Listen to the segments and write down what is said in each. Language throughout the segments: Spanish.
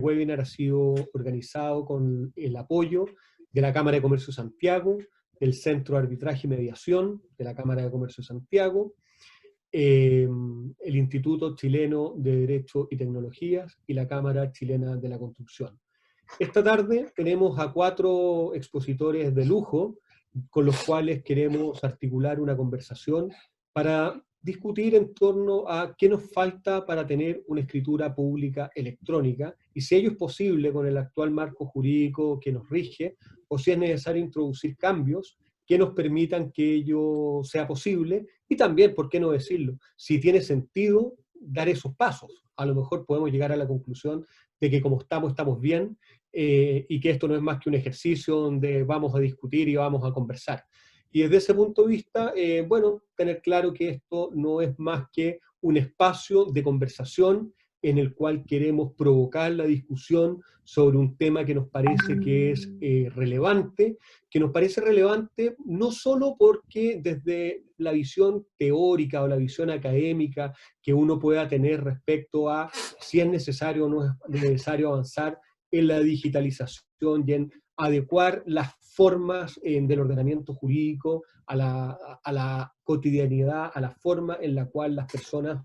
webinar ha sido organizado con el apoyo de la Cámara de Comercio de Santiago, del Centro de Arbitraje y Mediación de la Cámara de Comercio de Santiago, el Instituto Chileno de Derecho y Tecnologías y la Cámara Chilena de la Construcción. Esta tarde tenemos a 4 expositores de lujo con los cuales queremos articular una conversación para discutir en torno a qué nos falta para tener una escritura pública electrónica y si ello es posible con el actual marco jurídico que nos rige o si es necesario introducir cambios que nos permitan que ello sea posible y también, ¿por qué no decirlo?, si tiene sentido dar esos pasos. A lo mejor podemos llegar a la conclusión de que como estamos bien y que esto no es más que un ejercicio donde vamos a discutir y vamos a conversar. Y desde ese punto de vista, bueno, tener claro que esto no es más que un espacio de conversación en el cual queremos provocar la discusión sobre un tema que nos parece que es relevante, no solo porque desde la visión teórica o la visión académica que uno pueda tener respecto a si es necesario o no es necesario avanzar en la digitalización y en adecuar las formas del ordenamiento jurídico a la cotidianidad, a la forma en la cual las personas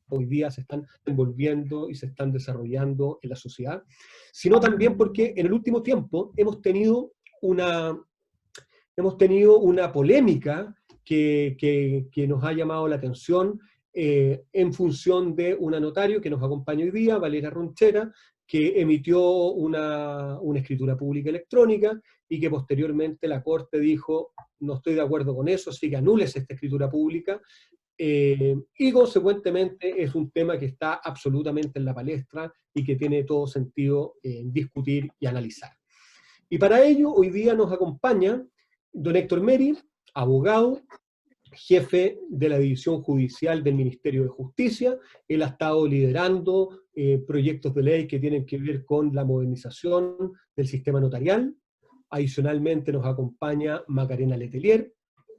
hoy día se están envolviendo y se están desarrollando en la sociedad, sino también porque en el último tiempo hemos tenido una polémica que nos ha llamado la atención en función de una notario que nos acompaña hoy día, Valeria Ronchera, que emitió una escritura pública electrónica y que posteriormente la Corte dijo, no estoy de acuerdo con eso, así que anules esta escritura pública, y consecuentemente es un tema que está absolutamente en la palestra y que tiene todo sentido discutir y analizar. Y para ello hoy día nos acompaña don Héctor Meri, abogado, jefe de la División Judicial del Ministerio de Justicia. Él ha estado liderando proyectos de ley que tienen que ver con la modernización del sistema notarial. Adicionalmente nos acompaña Macarena Letelier,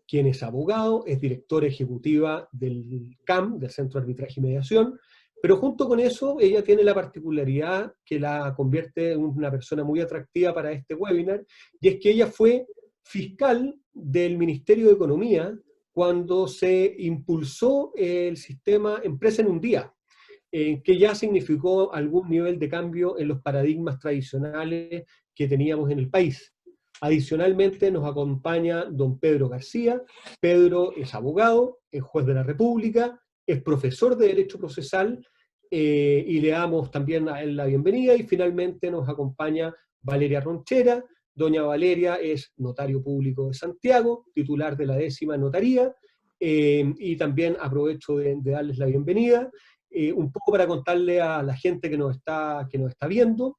quien es abogado, es directora ejecutiva del CAM, del Centro de Arbitraje y Mediación, pero junto con eso ella tiene la particularidad que la convierte en una persona muy atractiva para este webinar, y es que ella fue fiscal del Ministerio de Economía cuando se impulsó el sistema Empresa en un Día, que ya significó algún nivel de cambio en los paradigmas tradicionales que teníamos en el país. Adicionalmente nos acompaña don Pedro García. Pedro es abogado, es juez de la República, es profesor de Derecho Procesal y le damos también a él la bienvenida. Y finalmente nos acompaña Valeria Ronchera. Doña Valeria es notario público de Santiago, titular de la 10ª notaría, y también aprovecho de darles la bienvenida, un poco para contarle a la gente que nos está viendo.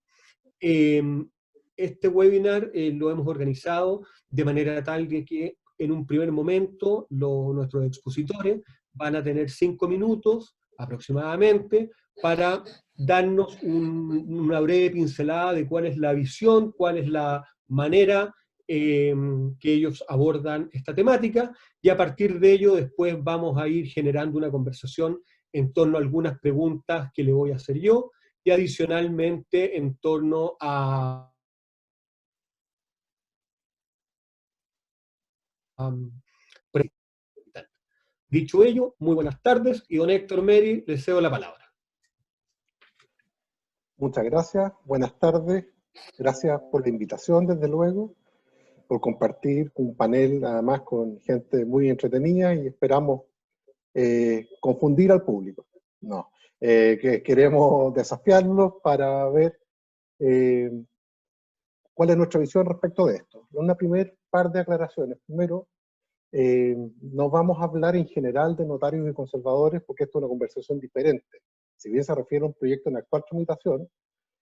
Este webinar lo hemos organizado de manera tal de que en un primer momento nuestros expositores van a tener 5 minutos aproximadamente para darnos una breve pincelada de cuál es la visión, cuál es la manera que ellos abordan esta temática, y a partir de ello después vamos a ir generando una conversación en torno a algunas preguntas que le voy a hacer yo, y adicionalmente en torno a dicho ello, muy buenas tardes, y don Héctor Meri, le cedo la palabra. Muchas gracias, buenas tardes, gracias por la invitación desde luego, por compartir un panel además con gente muy entretenida y esperamos confundir al público. No, que queremos desafiarlos para ver cuál es nuestra visión respecto de esto. Una primer par de aclaraciones. Primero, no vamos a hablar en general de notarios y conservadores porque esto es una conversación diferente. Si bien se refiere a un proyecto en actual tramitación,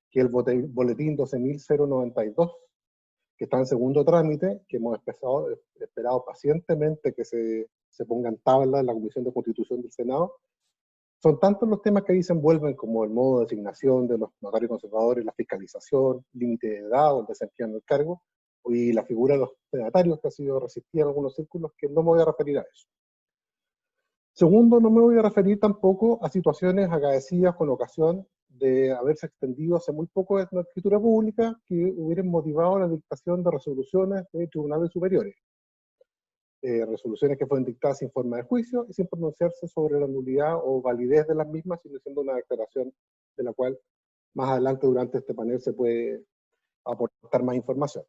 que es el boletín 12.092, que está en segundo trámite, que hemos esperado pacientemente que se ponga en tabla en la Comisión de Constitución del Senado. Son tantos los temas que ahí se envuelven como el modo de designación de los notarios conservadores, la fiscalización, límite de edad o el desempeño del cargo, y la figura de los senatarios que ha sido resistida en algunos círculos, que no me voy a referir a eso. Segundo, no me voy a referir tampoco a situaciones acaecidas con ocasión de haberse extendido hace muy poco en la escritura pública que hubieran motivado la dictación de resoluciones de tribunales superiores. Resoluciones que fueron dictadas sin forma de juicio y sin pronunciarse sobre la nulidad o validez de las mismas, sino siendo una declaración de la cual más adelante durante este panel se puede aportar más información.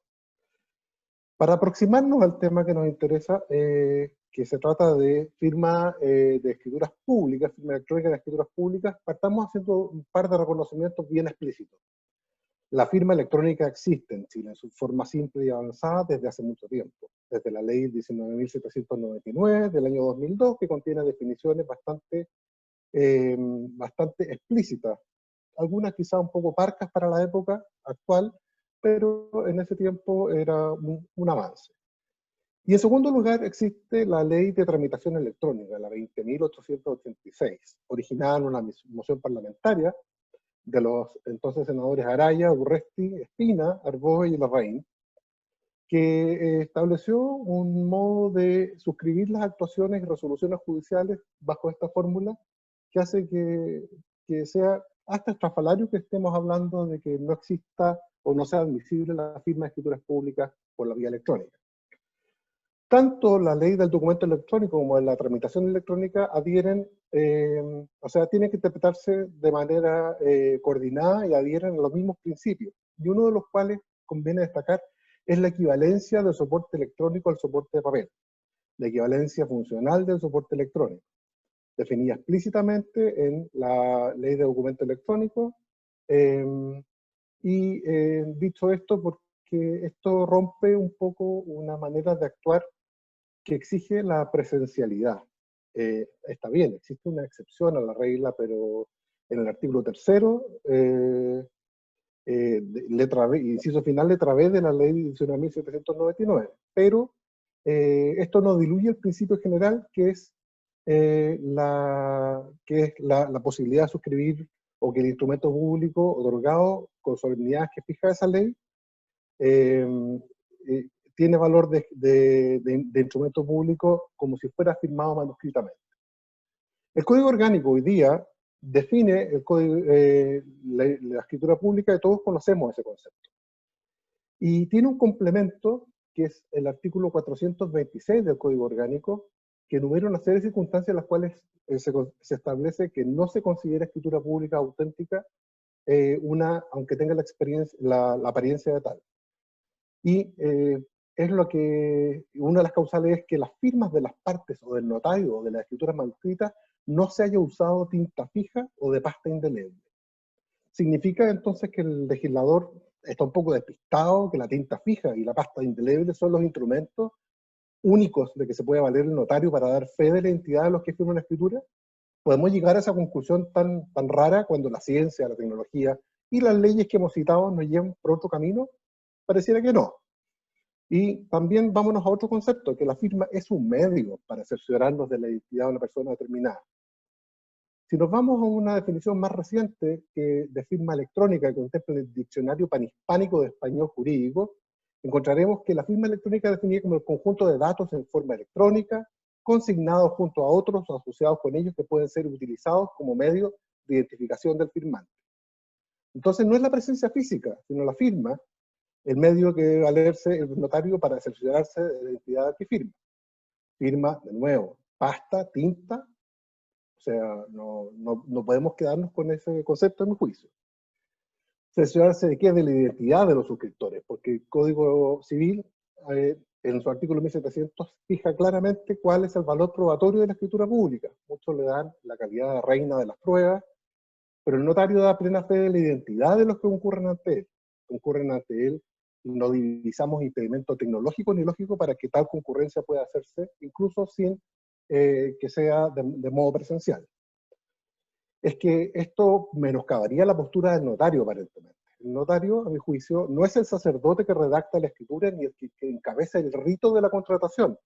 Para aproximarnos al tema que nos interesa, que se trata de firma de escrituras públicas, firma electrónica de escrituras públicas, partamos haciendo un par de reconocimientos bien explícitos. La firma electrónica existe en Chile en su forma simple y avanzada desde hace mucho tiempo, desde la ley 19.799 del año 2002, que contiene definiciones bastante explícitas, algunas quizá un poco parcas para la época actual, pero en ese tiempo era un avance. Y en segundo lugar existe la ley de tramitación electrónica, la 20.886, originada en una moción parlamentaria de los entonces senadores Araya, Urresti, Espina, Arboe y Larraín, que estableció un modo de suscribir las actuaciones y resoluciones judiciales bajo esta fórmula, que hace que sea hasta estrafalario que estemos hablando de que no exista o no sea admisible la firma de escrituras públicas por la vía electrónica. Tanto la ley del documento electrónico como la tramitación electrónica adhieren, o sea, tienen que interpretarse de manera coordinada y adhieren a los mismos principios, y uno de los cuales conviene destacar es la equivalencia del soporte electrónico al soporte de papel, la equivalencia funcional del soporte electrónico, definida explícitamente en la ley de documento electrónico, dicho esto porque esto rompe un poco una manera de actuar que exige la presencialidad. Está bien, existe una excepción a la regla, pero en el artículo 3º, letra B, inciso final, letra B de la ley 19.799, pero esto no diluye el principio general que es la posibilidad de suscribir o que el instrumento público otorgado con solemnidades que fija esa ley tiene valor de instrumento público como si fuera firmado manuscritamente. El Código Orgánico hoy día define el código, la escritura pública, y todos conocemos ese concepto. Y tiene un complemento que es el artículo 426 del Código Orgánico, que enumera una serie de circunstancias en las cuales se establece que no se considera escritura pública auténtica aunque tenga la apariencia de tal. Y es una de las causales es que las firmas de las partes o del notario o de las escrituras manuscritas no se haya usado tinta fija o de pasta indeleble. Significa entonces que el legislador está un poco despistado, que la tinta fija y la pasta indeleble son los instrumentos únicos de que se puede valer el notario para dar fe de la identidad de los que firman una escritura. ¿Podemos llegar a esa conclusión tan rara cuando la ciencia, la tecnología y las leyes que hemos citado nos llevan por otro camino? Pareciera que no. Y también vámonos a otro concepto, que la firma es un medio para cerciorarnos de la identidad de una persona determinada. Si nos vamos a una definición más reciente de firma electrónica que contempla el Diccionario Panhispánico de Español Jurídico, encontraremos que la firma electrónica es definida como el conjunto de datos en forma electrónica, consignados junto a otros o asociados con ellos que pueden ser utilizados como medio de identificación del firmante. Entonces no es la presencia física, sino la firma, el medio que debe valerse el notario para cerciorarse de la identidad que firma. Firma, de nuevo, pasta, tinta, o sea, no podemos quedarnos con ese concepto en mi juicio. Cerciorarse de qué, de la identidad de los suscriptores, porque el Código Civil, en su artículo 1700, fija claramente cuál es el valor probatorio de la escritura pública. Muchos le dan la calidad de reina de las pruebas, pero el notario da plena fe de la identidad de los que concurren ante él. No divisamos impedimento tecnológico ni lógico para que tal concurrencia pueda hacerse, incluso sin que sea de modo presencial. Es que esto menoscabaría la postura del notario, aparentemente. El notario, a mi juicio, no es el sacerdote que redacta la escritura ni el que encabeza el rito de la contratación,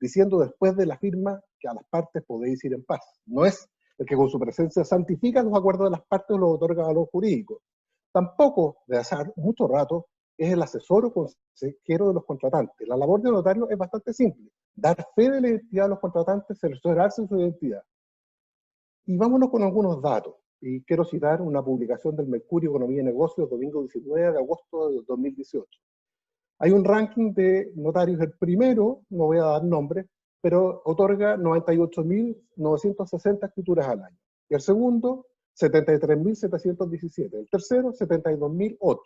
diciendo después de la firma que a las partes podéis ir en paz. No es el que con su presencia santifica los acuerdos de las partes o los otorga valor jurídico. Tampoco, de hace mucho rato, es el asesor o consejero de los contratantes. La labor del notario es bastante simple: dar fe de la identidad de los contratantes, cerciorarse de su identidad. Y vámonos con algunos datos. y quiero citar una publicación del Mercurio Economía y Negocios, domingo 19 de agosto de 2018. Hay un ranking de notarios, el primero, no voy a dar nombre, pero otorga 98.960 escrituras al año. Y el segundo, 73.717. El tercero, 72.008.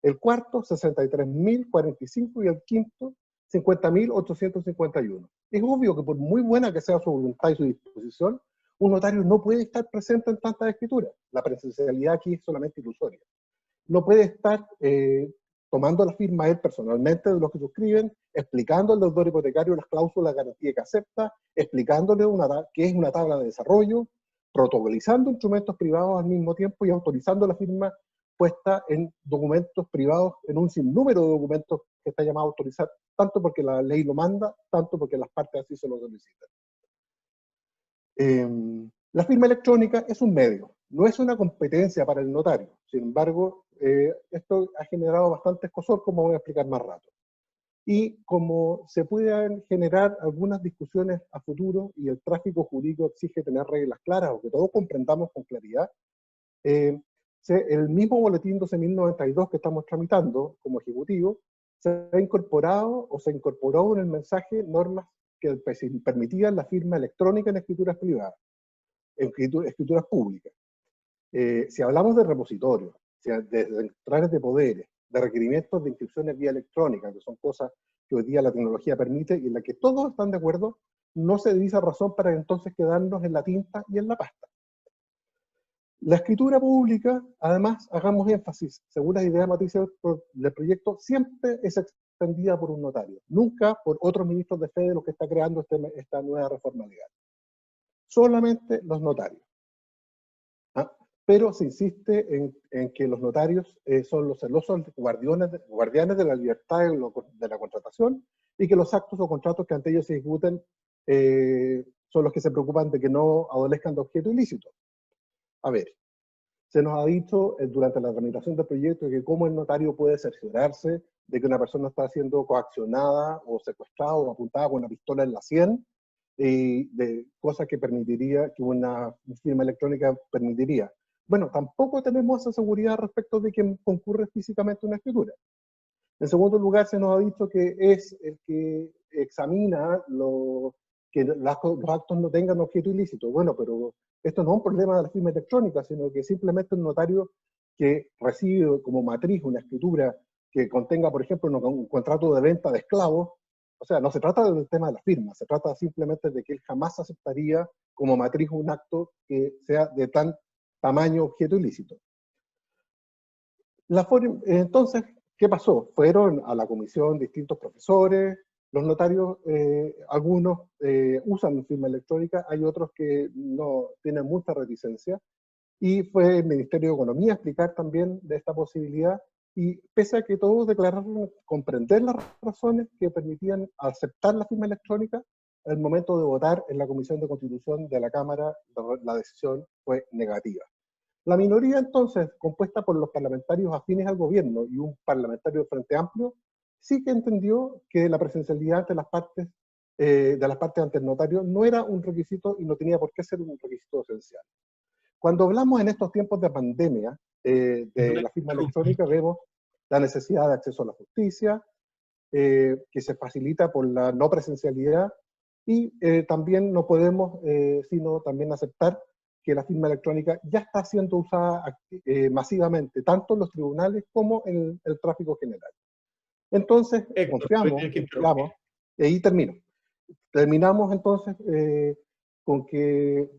El cuarto, 63.045. Y el quinto, 50.851. Es obvio que por muy buena que sea su voluntad y su disposición, un notario no puede estar presente en tantas escrituras. La presencialidad aquí es solamente ilusoria. No puede estar tomando la firma él personalmente de los que suscriben, explicando al deudor hipotecario las cláusulas de garantía que acepta, explicándole qué es una tabla de desarrollo, protocolizando instrumentos privados al mismo tiempo y autorizando la firma puesta en documentos privados, en un sinnúmero de documentos que está llamado a autorizar, tanto porque la ley lo manda, tanto porque las partes así se lo solicitan. La firma electrónica es un medio, no es una competencia para el notario. Sin embargo, esto ha generado bastante escozor, como voy a explicar más rato. Y como se pueden generar algunas discusiones a futuro y el tráfico jurídico exige tener reglas claras o que todos comprendamos con claridad, el mismo boletín 12.092 que estamos tramitando como ejecutivo se ha incorporado o se incorporó en el mensaje normas que permitían la firma electrónica en escrituras privadas, en escrituras públicas. Si hablamos de repositorios, de centrales de poderes, de requerimientos de inscripciones vía electrónica, que son cosas que hoy día la tecnología permite y en las que todos están de acuerdo, no se dice razón para entonces quedarnos en la tinta y en la pasta. La escritura pública, además, hagamos énfasis, según las ideas matrices del proyecto, siempre es extendida por un notario, nunca por otros ministros de fe de los que está creando esta nueva reforma legal. Solamente los notarios. Pero se insiste en que los notarios son los celosos guardianes de la libertad de la contratación y que los actos o contratos que ante ellos se ejecuten son los que se preocupan de que no adolezcan de objeto ilícito. A ver, se nos ha dicho durante la tramitación del proyecto que cómo el notario puede cerciorarse de que una persona está siendo coaccionada o secuestrada o apuntada con una pistola en la sien, de cosas que permitiría, que una firma electrónica permitiría. Bueno, tampoco tenemos esa seguridad respecto de quien concurre físicamente a una escritura. En segundo lugar, se nos ha dicho que es el que examina que los actos no tengan objeto ilícito. Bueno, pero esto no es un problema de la firma electrónica, sino que simplemente un notario que recibe como matriz una escritura que contenga, por ejemplo, un contrato de venta de esclavos. O sea, no se trata del tema de la firma, se trata simplemente de que él jamás aceptaría como matriz un acto que sea de tan tamaño objeto ilícito. Entonces, ¿qué pasó? Fueron a la comisión distintos profesores, los notarios, algunos usan firma electrónica, hay otros que no tienen mucha reticencia, y fue el Ministerio de Economía a explicar también de esta posibilidad, y pese a que todos declararon comprender las razones que permitían aceptar la firma electrónica, al momento de votar en la Comisión de Constitución de la Cámara, la decisión fue negativa. La minoría, entonces, compuesta por los parlamentarios afines al gobierno y un parlamentario del Frente Amplio, sí que entendió que la presencialidad de las partes ante el notario no era un requisito y no tenía por qué ser un requisito esencial. Cuando hablamos en estos tiempos de pandemia de la firma electrónica, vemos la necesidad de acceso a la justicia, que se facilita por la no presencialidad, y también no podemos sino también aceptar que la firma electrónica ya está siendo usada masivamente, tanto en los tribunales como en el tráfico general. Entonces, confiamos, esperamos, y ahí termino. Terminamos entonces con que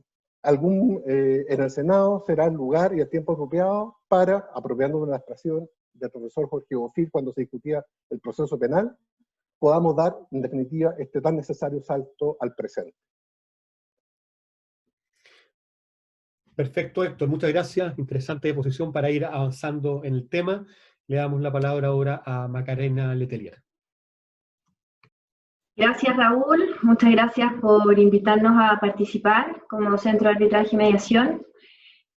en el Senado será el lugar y el tiempo apropiado para, apropiándonos de la expresión del profesor Jorge Bofill cuando se discutía el proceso penal, podamos dar, en definitiva, este tan necesario salto al presente. Perfecto, Héctor, muchas gracias. Interesante exposición para ir avanzando en el tema. Le damos la palabra ahora a Macarena Letelier. Gracias, Raúl. Muchas gracias por invitarnos a participar como Centro de Arbitraje y Mediación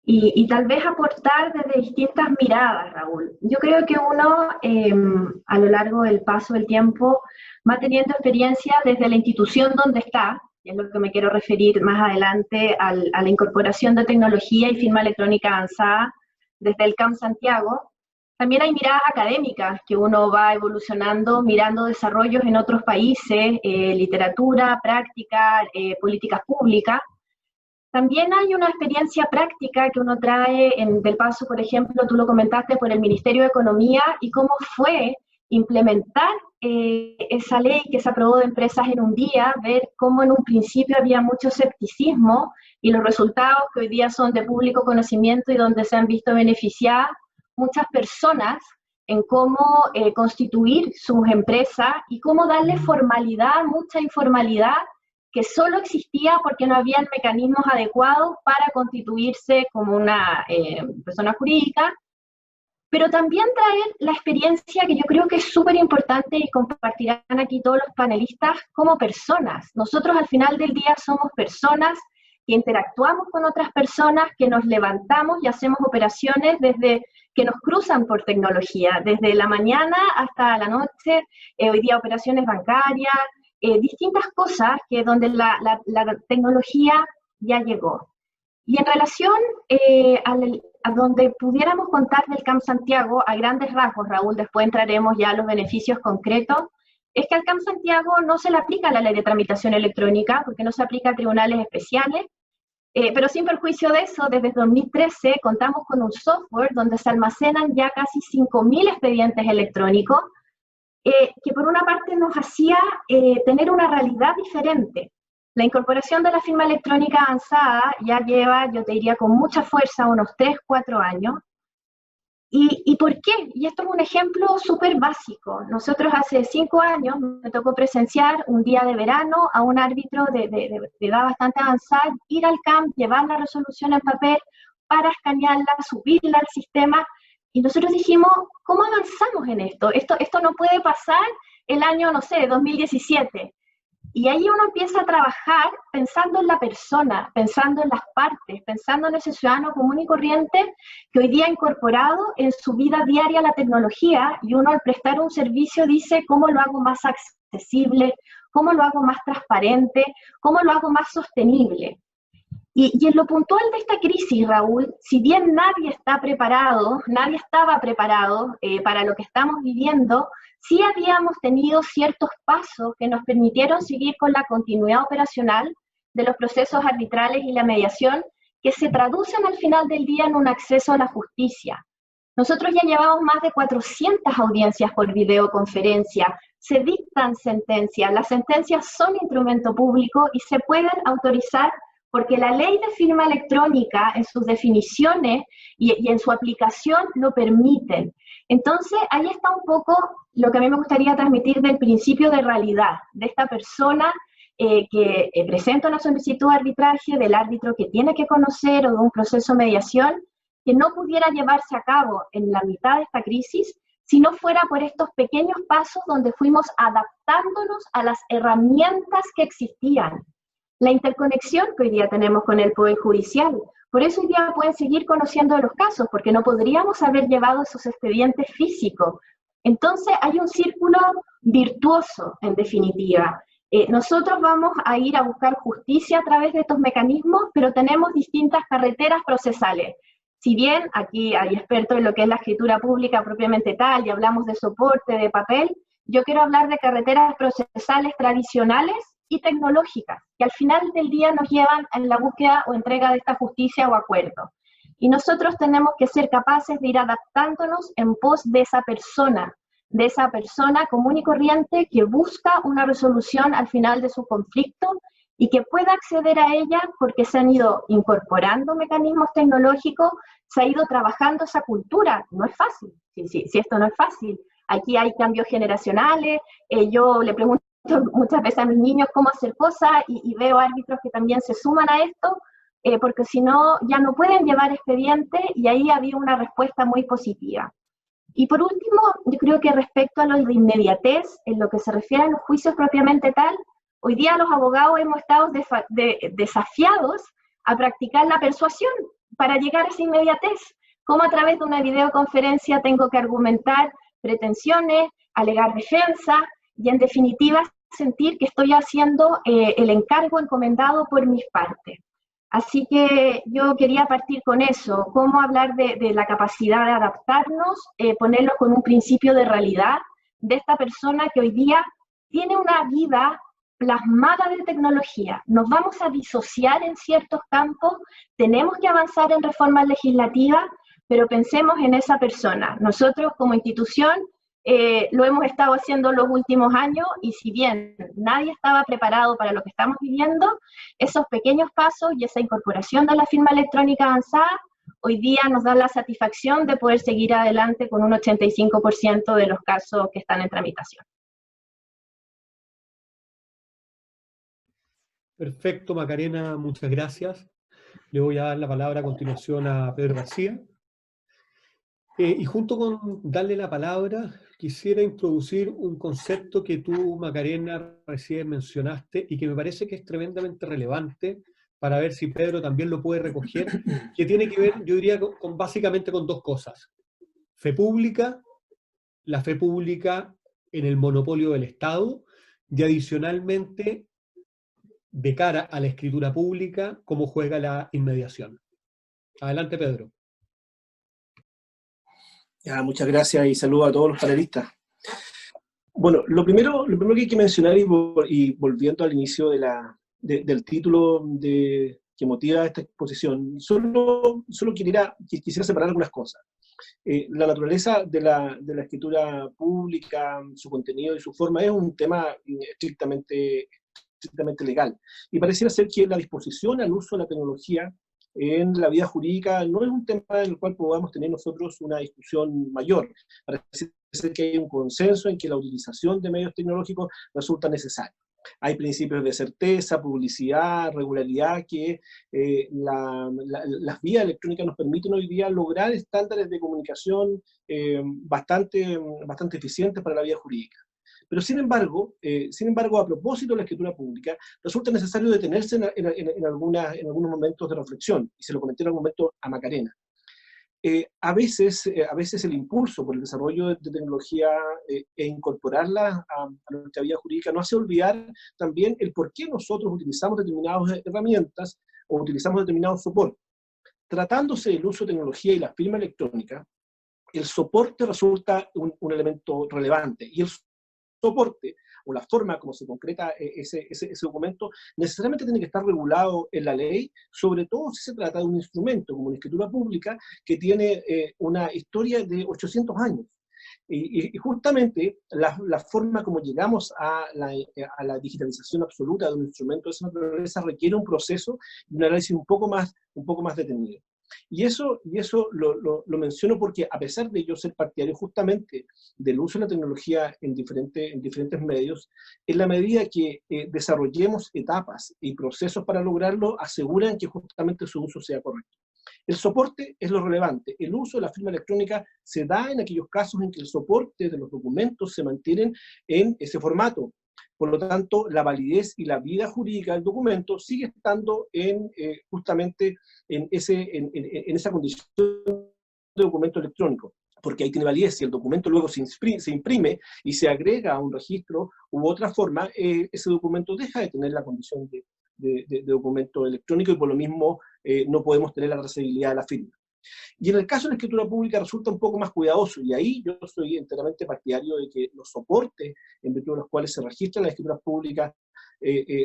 y tal vez aportar desde distintas miradas, Raúl. Yo creo que uno, a lo largo del paso del tiempo, va teniendo experiencia desde la institución donde está, que es lo que me quiero referir más adelante a la incorporación de tecnología y firma electrónica avanzada desde el CAM Santiago. También hay miradas académicas, que uno va evolucionando, mirando desarrollos en otros países, literatura, práctica, políticas públicas. También hay una experiencia práctica que uno trae del paso, por ejemplo, tú lo comentaste, por el Ministerio de Economía, y cómo fue implementar esa ley que se aprobó de empresas en un día, ver cómo en un principio había mucho escepticismo, y los resultados que hoy día son de público conocimiento y donde se han visto beneficiadas muchas personas en cómo constituir sus empresas y cómo darle formalidad, mucha informalidad, que solo existía porque no habían mecanismos adecuados para constituirse como una persona jurídica, pero también traer la experiencia que yo creo que es súper importante y compartirán aquí todos los panelistas como personas. Nosotros al final del día somos personas que interactuamos con otras personas, que nos levantamos y hacemos operaciones desde que nos cruzan por tecnología, desde la mañana hasta la noche, hoy día operaciones bancarias, distintas cosas que donde la tecnología ya llegó. Y en relación a donde pudiéramos contar del CAM Santiago, a grandes rasgos, Raúl, después entraremos ya a los beneficios concretos, es que al CAM Santiago no se le aplica la ley de tramitación electrónica, porque no se aplica a tribunales especiales, pero sin perjuicio de eso, desde 2013 contamos con un software donde se almacenan ya casi 5.000 expedientes electrónicos, que por una parte nos hacía tener una realidad diferente. La incorporación de la firma electrónica avanzada ya lleva, yo te diría, con mucha fuerza, unos 3-4 años. ¿Y por qué? Y esto es un ejemplo súper básico. Nosotros hace 5 años me tocó presenciar un día de verano a un árbitro de edad bastante avanzada, ir al CAM, llevar la resolución en papel para escanearla, subirla al sistema. Y nosotros dijimos, ¿cómo avanzamos en esto? Esto no puede pasar el año, no sé, 2017. Y ahí uno empieza a trabajar pensando en la persona, pensando en las partes, pensando en ese ciudadano común y corriente que hoy día ha incorporado en su vida diaria la tecnología, y uno al prestar un servicio dice, ¿cómo lo hago más accesible? ¿Cómo lo hago más transparente? ¿Cómo lo hago más sostenible? Y en lo puntual de esta crisis, Raúl, si bien nadie estaba preparado para lo que estamos viviendo, sí habíamos tenido ciertos pasos que nos permitieron seguir con la continuidad operacional de los procesos arbitrales y la mediación, que se traducen al final del día en un acceso a la justicia. Nosotros ya llevamos más de 400 audiencias por videoconferencia, se dictan sentencias, las sentencias son instrumento público y se pueden autorizar porque la ley de firma electrónica en sus definiciones y en su aplicación lo permiten. Entonces, ahí está un poco lo que a mí me gustaría transmitir del principio de realidad, de esta persona que presenta una solicitud de arbitraje, del árbitro que tiene que conocer o de un proceso de mediación, que no pudiera llevarse a cabo en la mitad de esta crisis si no fuera por estos pequeños pasos donde fuimos adaptándonos a las herramientas que existían. La interconexión que hoy día tenemos con el Poder Judicial. Por eso hoy día pueden seguir conociendo los casos, porque no podríamos haber llevado esos expedientes físicos. Entonces hay un círculo virtuoso, en definitiva. Nosotros vamos a ir a buscar justicia a través de estos mecanismos, pero tenemos distintas carreteras procesales. Si bien aquí hay expertos en lo que es la escritura pública propiamente tal, y hablamos de soporte, de papel, yo quiero hablar de carreteras procesales tradicionales y tecnológicas, que al final del día nos llevan en la búsqueda o entrega de esta justicia o acuerdo. Y nosotros tenemos que ser capaces de ir adaptándonos en pos de esa persona común y corriente que busca una resolución al final de su conflicto y que pueda acceder a ella porque se han ido incorporando mecanismos tecnológicos, se ha ido trabajando esa cultura. No es fácil, si esto no es fácil. Aquí hay cambios generacionales, yo le pregunto muchas veces a mis niños cómo hacer cosas y veo árbitros que también se suman a esto, porque si no, ya no pueden llevar expediente, y ahí había una respuesta muy positiva. Y por último, yo creo que respecto a lo de inmediatez, en lo que se refiere a los juicios propiamente tal, hoy día los abogados hemos estado desafiados a practicar la persuasión para llegar a esa inmediatez. Cómo a través de una videoconferencia tengo que argumentar pretensiones, alegar defensa, y en definitiva sentir que estoy haciendo el encargo encomendado por mis partes. Así que yo quería partir con eso, cómo hablar de la capacidad de adaptarnos, ponerlo con un principio de realidad de esta persona que hoy día tiene una vida plasmada de tecnología. Nos vamos a disociar en ciertos campos, tenemos que avanzar en reformas legislativas, pero pensemos en esa persona. Nosotros como institución lo hemos estado haciendo los últimos años y si bien nadie estaba preparado para lo que estamos viviendo, esos pequeños pasos y esa incorporación de la firma electrónica avanzada hoy día nos da la satisfacción de poder seguir adelante con un 85% de los casos que están en tramitación. Perfecto, Macarena, muchas gracias. Le voy a dar la palabra a continuación a Pedro García. Y junto con darle la palabra, quisiera introducir un concepto que tú, Macarena, recién mencionaste y que me parece que es tremendamente relevante para ver si Pedro también lo puede recoger, que tiene que ver, yo diría, básicamente con dos cosas. Fe pública, la fe pública en el monopolio del Estado y adicionalmente, de cara a la escritura pública, cómo juega la inmediación. Adelante, Pedro. Ya, muchas gracias y saludo a todos los panelistas. Bueno, lo primero que hay que mencionar, y volviendo al inicio del título que motiva esta exposición, solo quisiera separar algunas cosas. La naturaleza de la escritura pública, su contenido y su forma es un tema estrictamente legal. Y pareciera ser que la disposición al uso de la tecnología en la vida jurídica no es un tema en el cual podamos tener nosotros una discusión mayor. Parece ser que hay un consenso en que la utilización de medios tecnológicos resulta necesaria. Hay principios de certeza, publicidad, regularidad que las vías electrónicas nos permiten hoy día lograr estándares de comunicación bastante eficientes para la vida jurídica. Pero sin embargo, a propósito de la escritura pública, resulta necesario detenerse en algunos momentos de reflexión, y se lo comenté en algún momento a Macarena. A veces el impulso por el desarrollo de tecnología e incorporarla a nuestra vida jurídica nos hace olvidar también el por qué nosotros utilizamos determinadas herramientas o utilizamos determinados soportes. Tratándose del uso de tecnología y la firma electrónica, el soporte resulta un elemento relevante, y el soporte o la forma como se concreta ese documento necesariamente tiene que estar regulado en la ley, sobre todo si se trata de un instrumento como la escritura pública que tiene una historia de 800 años. Y justamente la forma como llegamos a la digitalización absoluta de un instrumento de esa naturaleza requiere un proceso y un análisis un poco más detenido. Y eso lo menciono porque, a pesar de yo ser partidario justamente del uso de la tecnología en diferentes medios, en la medida que desarrollemos etapas y procesos para lograrlo, aseguran que justamente su uso sea correcto. El soporte es lo relevante. El uso de la firma electrónica se da en aquellos casos en que el soporte de los documentos se mantienen en ese formato. Por lo tanto, la validez y la vida jurídica del documento sigue estando justamente en esa condición de documento electrónico, porque ahí tiene validez. Si el documento luego se imprime y se agrega a un registro u otra forma, ese documento deja de tener la condición de documento electrónico y por lo mismo no podemos tener la trazabilidad de la firma. Y en el caso de la escritura pública resulta un poco más cuidadoso, y ahí yo soy enteramente partidario de que los soportes en virtud de los cuales se registran las escrituras públicas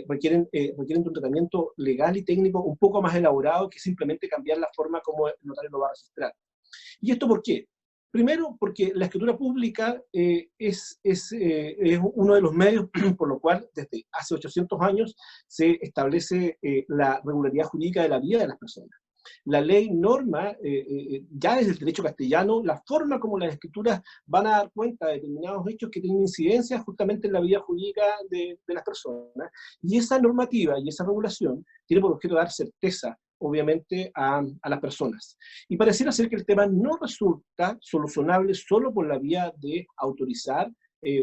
requieren de un tratamiento legal y técnico un poco más elaborado que simplemente cambiar la forma como el notario lo va a registrar. ¿Y esto por qué? Primero, porque la escritura pública es uno de los medios por lo cual desde hace 800 años se establece la regularidad jurídica de la vida de las personas. La ley norma, ya desde el derecho castellano, la forma como las escrituras van a dar cuenta de determinados hechos que tienen incidencia justamente en la vida jurídica de las personas, y esa normativa y esa regulación tiene por objeto dar certeza, obviamente, a las personas. Y pareciera ser que el tema no resulta solucionable solo por la vía de autorizar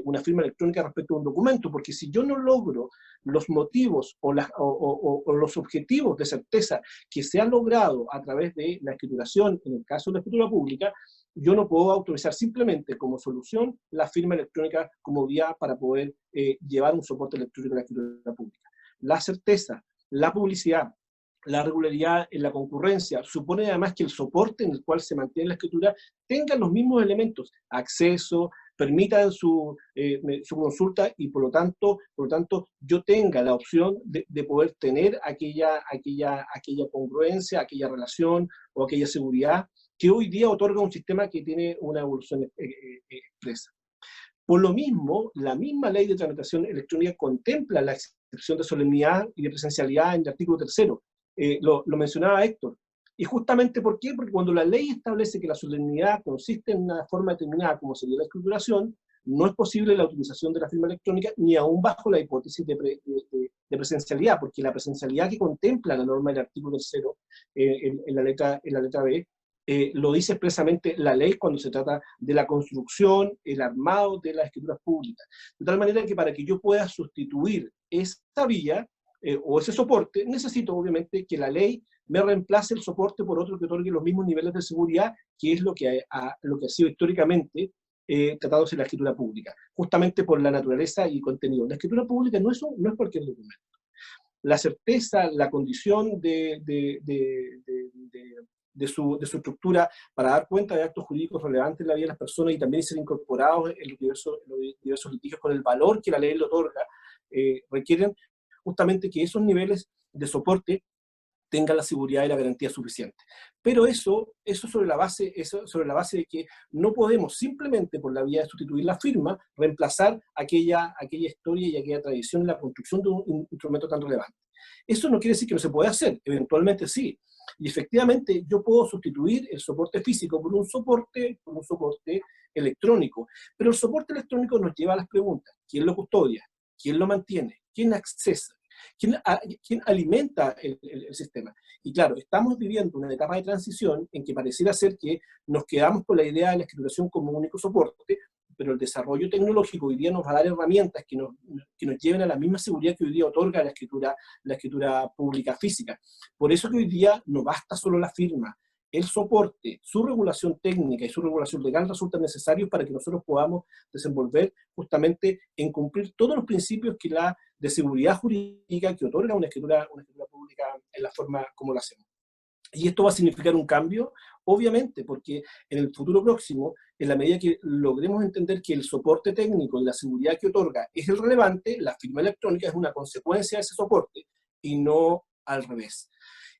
una firma electrónica respecto a un documento, porque si yo no logro los motivos o los objetivos de certeza que se han logrado a través de la escrituración, en el caso de la escritura pública, yo no puedo autorizar simplemente como solución la firma electrónica como vía para poder llevar un soporte electrónico a la escritura pública. La certeza, la publicidad, la regularidad en la concurrencia, supone además que el soporte en el cual se mantiene la escritura tenga los mismos elementos, acceso, permita su consulta y por lo tanto yo tenga la opción de poder tener aquella congruencia, aquella relación o aquella seguridad que hoy día otorga un sistema que tiene una evolución expresa. Por lo mismo, la misma ley de tramitación electrónica contempla la excepción de solemnidad y de presencialidad en el artículo 3º. Lo mencionaba Héctor. Y justamente ¿por qué? Porque cuando la ley establece que la solemnidad consiste en una forma determinada como sería la escrituración, no es posible la utilización de la firma electrónica ni aún bajo la hipótesis de presencialidad, porque la presencialidad que contempla la norma del artículo 3º en la letra B, lo dice expresamente la ley cuando se trata de la construcción, el armado de las escrituras públicas. De tal manera que para que yo pueda sustituir esta vía o ese soporte, necesito obviamente que la ley me reemplace el soporte por otro que otorgue los mismos niveles de seguridad, que es lo que ha sido históricamente tratándose en la escritura pública, justamente por la naturaleza y contenido. La escritura pública no es cualquier documento. La certeza, la condición de su estructura para dar cuenta de actos jurídicos relevantes en la vida de las personas y también ser incorporados en los diversos litigios con el valor que la ley le otorga, requieren justamente que esos niveles de soporte tengan la seguridad y la garantía suficiente. Pero eso sobre la base de que no podemos simplemente por la vía de sustituir la firma reemplazar aquella historia y aquella tradición en la construcción de un instrumento tan relevante. Eso no quiere decir que no se pueda hacer, eventualmente sí. Y efectivamente yo puedo sustituir el soporte físico por un soporte electrónico. Pero el soporte electrónico nos lleva a las preguntas: ¿quién lo custodia? ¿Quién lo mantiene? ¿Quién accesa? ¿Quién alimenta el sistema? Y claro, estamos viviendo una etapa de transición en que pareciera ser que nos quedamos con la idea de la escrituración como único soporte, pero el desarrollo tecnológico hoy día nos va a dar herramientas que nos lleven a la misma seguridad que hoy día otorga la escritura pública física. Por eso que hoy día no basta solo la firma. El soporte, su regulación técnica y su regulación legal resultan necesarios para que nosotros podamos desenvolver justamente en cumplir todos los principios de seguridad jurídica que otorga una escritura pública en la forma como lo hacemos. Y esto va a significar un cambio, obviamente, porque en el futuro próximo, en la medida que logremos entender que el soporte técnico y la seguridad que otorga es el relevante, la firma electrónica es una consecuencia de ese soporte y no al revés.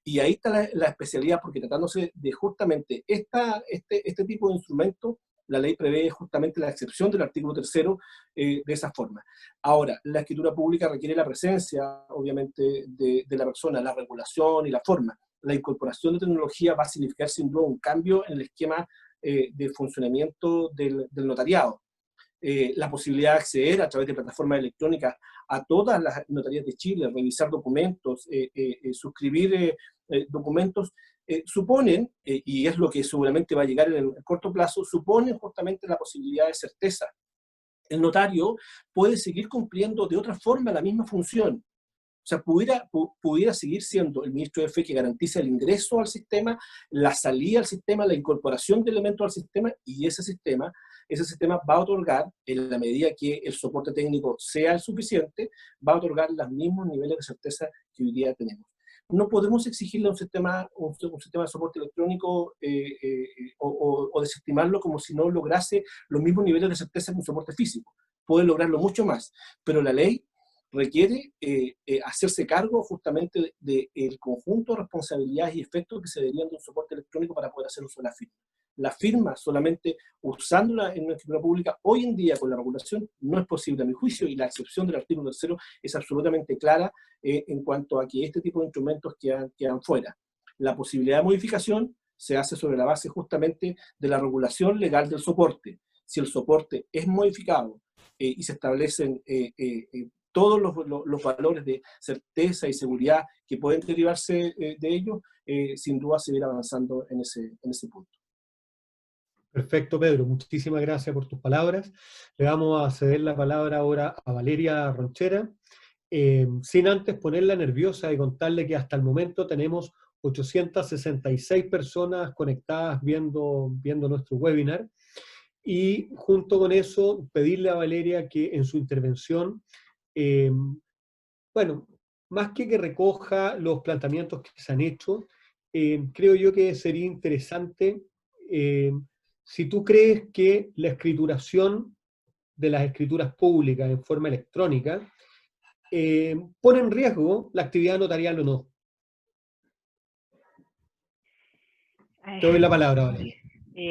Y ahí está la especialidad, porque tratándose de justamente este tipo de instrumento, la ley prevé justamente la excepción del artículo 3º de esa forma. Ahora, la escritura pública requiere la presencia, obviamente, de la persona, la regulación y la forma. La incorporación de tecnología va a significar sin duda un cambio en el esquema de funcionamiento del notariado. La posibilidad de acceder a través de plataformas electrónicas a todas las notarías de Chile, revisar documentos, suscribir documentos, suponen, y es lo que seguramente va a llegar en el corto plazo, suponen justamente la posibilidad de certeza. El notario puede seguir cumpliendo de otra forma la misma función. O sea, pudiera seguir siendo el ministro de Fe que garantiza el ingreso al sistema, la salida al sistema, la incorporación de elementos al sistema, y ese sistema va a otorgar, en la medida que el soporte técnico sea el suficiente, va a otorgar los mismos niveles de certeza que hoy día tenemos. No podemos exigirle a un sistema de soporte electrónico o desestimarlo como si no lograse los mismos niveles de certeza que un soporte físico. Puede lograrlo mucho más, pero la ley requiere hacerse cargo justamente del conjunto de responsabilidades y efectos que se derivan de un soporte electrónico para poder hacer uso de la firma. La firma, solamente usándola en una escritura pública, hoy en día con la regulación, no es posible a mi juicio, y la excepción del artículo 3º es absolutamente clara en cuanto a que este tipo de instrumentos quedan fuera. La posibilidad de modificación se hace sobre la base justamente de la regulación legal del soporte. Si el soporte es modificado y se establecen todos los valores de certeza y seguridad que pueden derivarse de ello, sin duda seguir avanzando en ese punto. Perfecto, Pedro. Muchísimas gracias por tus palabras. Le vamos a ceder la palabra ahora a Valeria Ronchera, sin antes ponerla nerviosa y contarle que hasta el momento tenemos 866 personas conectadas viendo nuestro webinar. Y junto con eso, pedirle a Valeria que en su intervención, bueno, más que recoja los planteamientos que se han hecho, creo yo que sería interesante, si tú crees que la escrituración de las escrituras públicas en forma electrónica pone en riesgo la actividad notarial o no. Te doy la palabra, Valeria.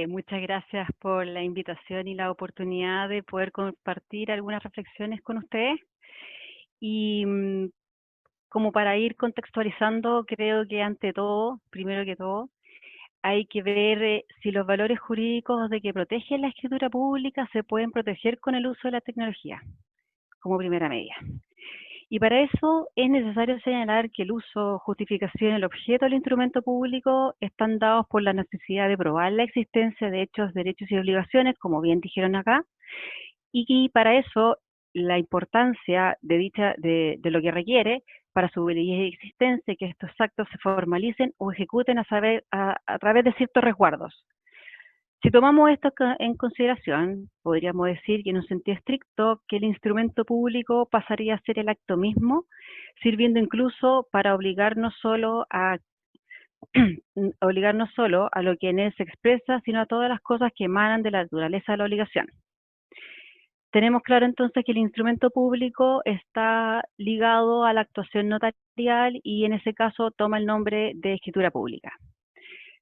Muchas gracias por la invitación y la oportunidad de poder compartir algunas reflexiones con ustedes. Y como para ir contextualizando, creo que ante todo, primero que todo, hay que ver si los valores jurídicos de que protegen la escritura pública se pueden proteger con el uso de la tecnología, como primera medida. Y para eso es necesario señalar que el uso, justificación y el objeto del instrumento público están dados por la necesidad de probar la existencia de hechos, derechos y obligaciones, como bien dijeron acá, y para eso la importancia de lo que requiere para su validez y existencia, que estos actos se formalicen o ejecuten a través de ciertos resguardos. Si tomamos esto en consideración, podríamos decir que en un sentido estricto que el instrumento público pasaría a ser el acto mismo, sirviendo incluso para obligarnos solo a lo que en él se expresa, sino a todas las cosas que emanan de la naturaleza de la obligación. Tenemos claro entonces que el instrumento público está ligado a la actuación notarial y en ese caso toma el nombre de escritura pública.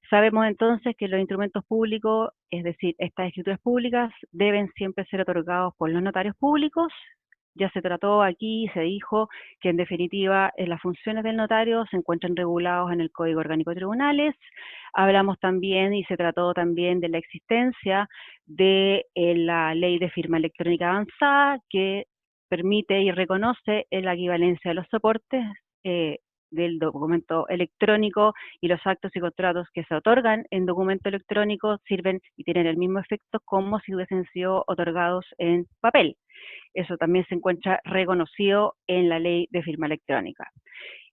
Sabemos entonces que los instrumentos públicos, es decir, estas escrituras públicas, deben siempre ser otorgados por los notarios públicos. Ya se trató aquí, se dijo que en definitiva las funciones del notario se encuentran regulados en el Código Orgánico de Tribunales. Hablamos también y se trató también de la existencia de la Ley de Firma Electrónica Avanzada, que permite y reconoce la equivalencia de los soportes del documento electrónico, y los actos y contratos que se otorgan en documento electrónico sirven y tienen el mismo efecto como si hubiesen sido otorgados en papel. Eso también se encuentra reconocido en la Ley de Firma Electrónica.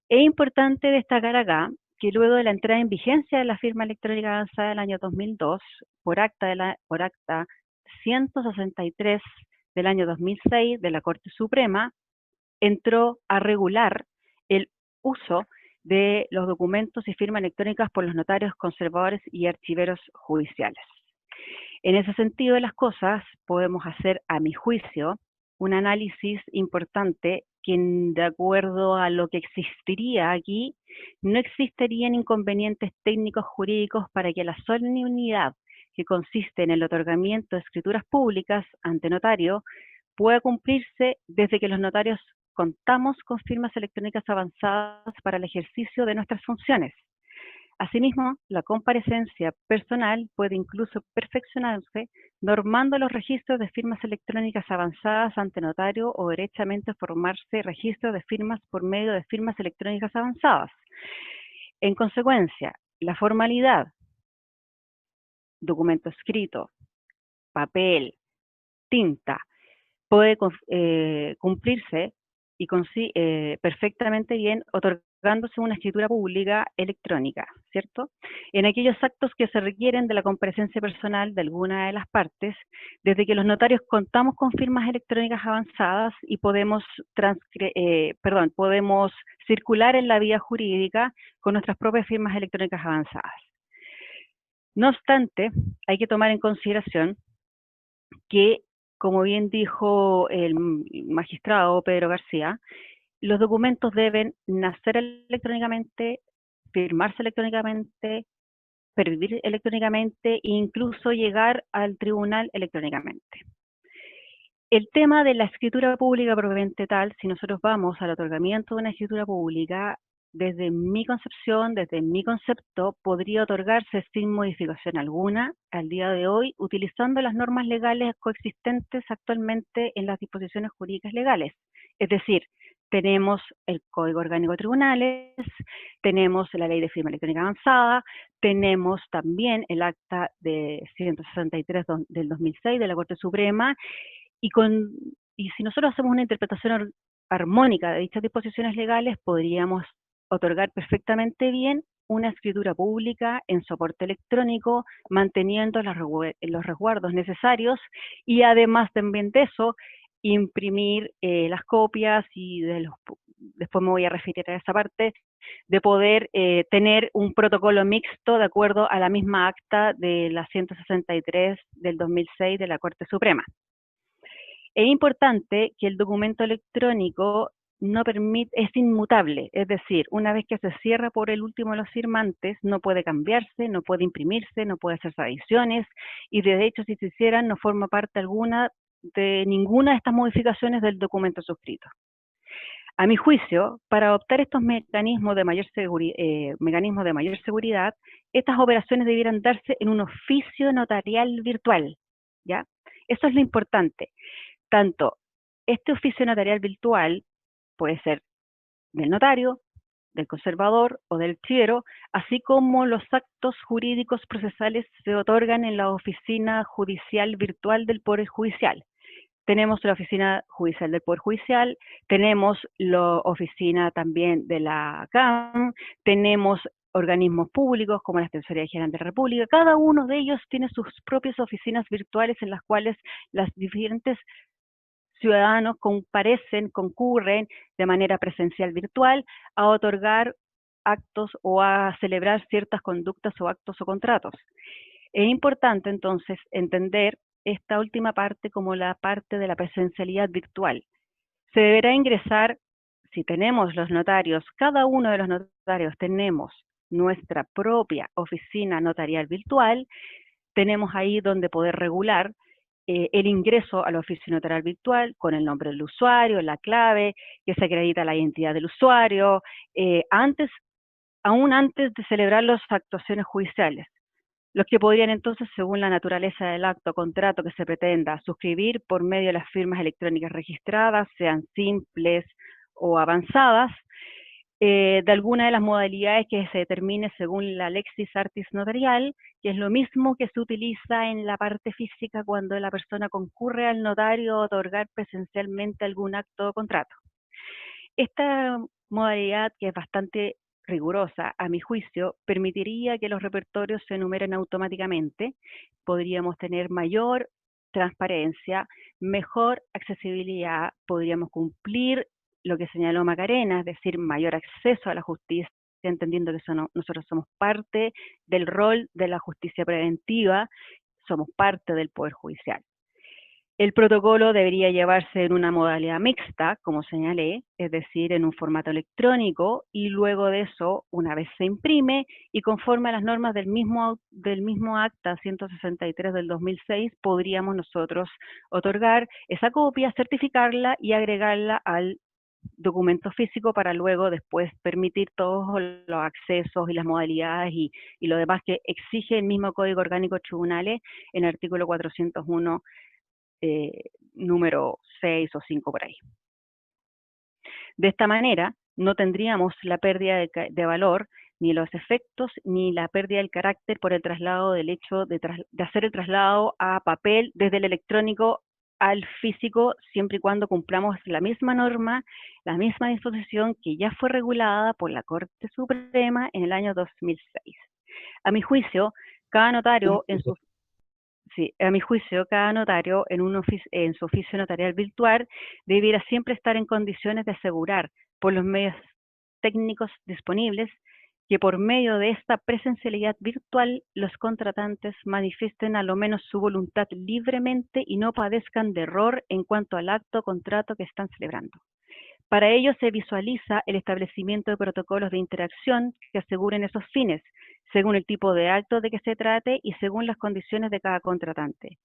Es importante destacar acá que luego de la entrada en vigencia de la firma electrónica avanzada del año 2002, por acta 163 del año 2006 de la Corte Suprema, entró a regular el uso de los documentos y firmas electrónicas por los notarios, conservadores y archiveros judiciales. En ese sentido de las cosas, podemos hacer, a mi juicio, un análisis importante que, de acuerdo a lo que existiría aquí, no existirían inconvenientes técnicos jurídicos para que la solemnidad que consiste en el otorgamiento de escrituras públicas ante notario pueda cumplirse desde que los notarios contamos con firmas electrónicas avanzadas para el ejercicio de nuestras funciones. Asimismo, la comparecencia personal puede incluso perfeccionarse normando los registros de firmas electrónicas avanzadas ante notario o derechamente formarse registros de firmas por medio de firmas electrónicas avanzadas. En consecuencia, la formalidad, documento escrito, papel, tinta, puede cumplirse y perfectamente bien otorgándose una escritura pública electrónica, ¿cierto? En aquellos actos que se requieren de la comparecencia personal de alguna de las partes, desde que los notarios contamos con firmas electrónicas avanzadas y podemos circular en la vía jurídica con nuestras propias firmas electrónicas avanzadas. No obstante, hay que tomar en consideración que, como bien dijo el magistrado Pedro García, los documentos deben nacer electrónicamente, firmarse electrónicamente, pervivir electrónicamente e incluso llegar al tribunal electrónicamente. El tema de la escritura pública propiamente tal, si nosotros vamos al otorgamiento de una escritura pública, desde mi concepción, desde mi concepto, podría otorgarse sin modificación alguna al día de hoy, utilizando las normas legales coexistentes actualmente en las disposiciones jurídicas legales. Es decir, tenemos el Código Orgánico de Tribunales, tenemos la Ley de Firma Electrónica Avanzada, tenemos también el Acta de 163 del 2006 de la Corte Suprema, y si nosotros hacemos una interpretación armónica de dichas disposiciones legales, podríamos otorgar perfectamente bien una escritura pública en soporte electrónico, manteniendo los resguardos necesarios, y además también de eso, imprimir las copias, y después me voy a referir a esa parte, de poder tener un protocolo mixto de acuerdo a la misma acta de la 163 del 2006 de la Corte Suprema. Es importante que el documento electrónico es inmutable, es decir, una vez que se cierra por el último de los firmantes, no puede cambiarse, no puede imprimirse, no puede hacerse adiciones, y de hecho, si se hicieran, no forma parte alguna de ninguna de estas modificaciones del documento suscrito. A mi juicio, para adoptar estos mecanismos de mayor seguridad, estas operaciones debieran darse en un oficio notarial virtual, ¿ya? Eso es lo importante. Tanto este oficio notarial virtual puede ser del notario, del conservador o del archivero, así como los actos jurídicos procesales se otorgan en la oficina judicial virtual del Poder Judicial. Tenemos la oficina judicial del Poder Judicial, tenemos la oficina también de la CAM, tenemos organismos públicos como la Defensoría General de la República. Cada uno de ellos tiene sus propias oficinas virtuales en las cuales las diferentes ciudadanos concurren de manera presencial virtual a otorgar actos o a celebrar ciertas conductas o actos o contratos. Es importante entonces entender esta última parte como la parte de la presencialidad virtual. Se deberá ingresar, si tenemos los notarios, cada uno de los notarios tenemos nuestra propia oficina notarial virtual, tenemos ahí donde poder regular el ingreso al oficio notarial virtual con el nombre del usuario, la clave, que se acredita la identidad del usuario, aún antes de celebrar las actuaciones judiciales, los que podrían entonces, según la naturaleza del acto o contrato que se pretenda suscribir por medio de las firmas electrónicas registradas, sean simples o avanzadas, de alguna de las modalidades que se determine según la Lexis Artis Notarial, que es lo mismo que se utiliza en la parte física cuando la persona concurre al notario a otorgar presencialmente algún acto o contrato. Esta modalidad, que es bastante rigurosa, a mi juicio, permitiría que los repertorios se enumeren automáticamente, podríamos tener mayor transparencia, mejor accesibilidad, podríamos cumplir lo que señaló Macarena, es decir, mayor acceso a la justicia, entendiendo que nosotros somos parte del rol de la justicia preventiva, somos parte del Poder Judicial. El protocolo debería llevarse en una modalidad mixta, como señalé, es decir, en un formato electrónico, y luego de eso, una vez se imprime, y conforme a las normas del mismo acta 163 del 2006, podríamos nosotros otorgar esa copia, certificarla y agregarla al documento físico para luego después permitir todos los accesos y las modalidades y lo demás que exige el mismo Código Orgánico de Tribunales en el artículo 401, número 6 o 5 por ahí. De esta manera, no tendríamos la pérdida de valor, ni los efectos, ni la pérdida del carácter por el traslado del hecho de hacer el traslado a papel desde el electrónico al físico, siempre y cuando cumplamos la misma norma, la misma disposición que ya fue regulada por la Corte Suprema en el año 2006. A mi juicio, cada notario en su oficio notarial virtual debiera siempre estar en condiciones de asegurar, por los medios técnicos disponibles, que por medio de esta presencialidad virtual los contratantes manifiesten a lo menos su voluntad libremente y no padezcan de error en cuanto al acto o contrato que están celebrando. Para ello se visualiza el establecimiento de protocolos de interacción que aseguren esos fines, según el tipo de acto de que se trate y según las condiciones de cada contratante.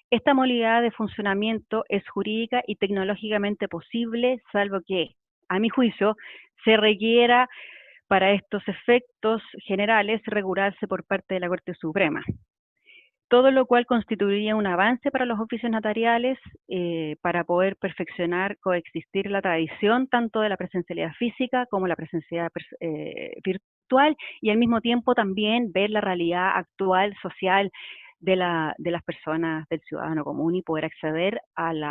Esta modalidad de funcionamiento es jurídica y tecnológicamente posible, salvo que, a mi juicio, se requiera para estos efectos generales regularse por parte de la Corte Suprema. Todo lo cual constituiría un avance para los oficios notariales para poder perfeccionar, coexistir la tradición tanto de la presencialidad física como la presencialidad virtual, y al mismo tiempo también ver la realidad actual, social de las personas, del ciudadano común, y poder acceder al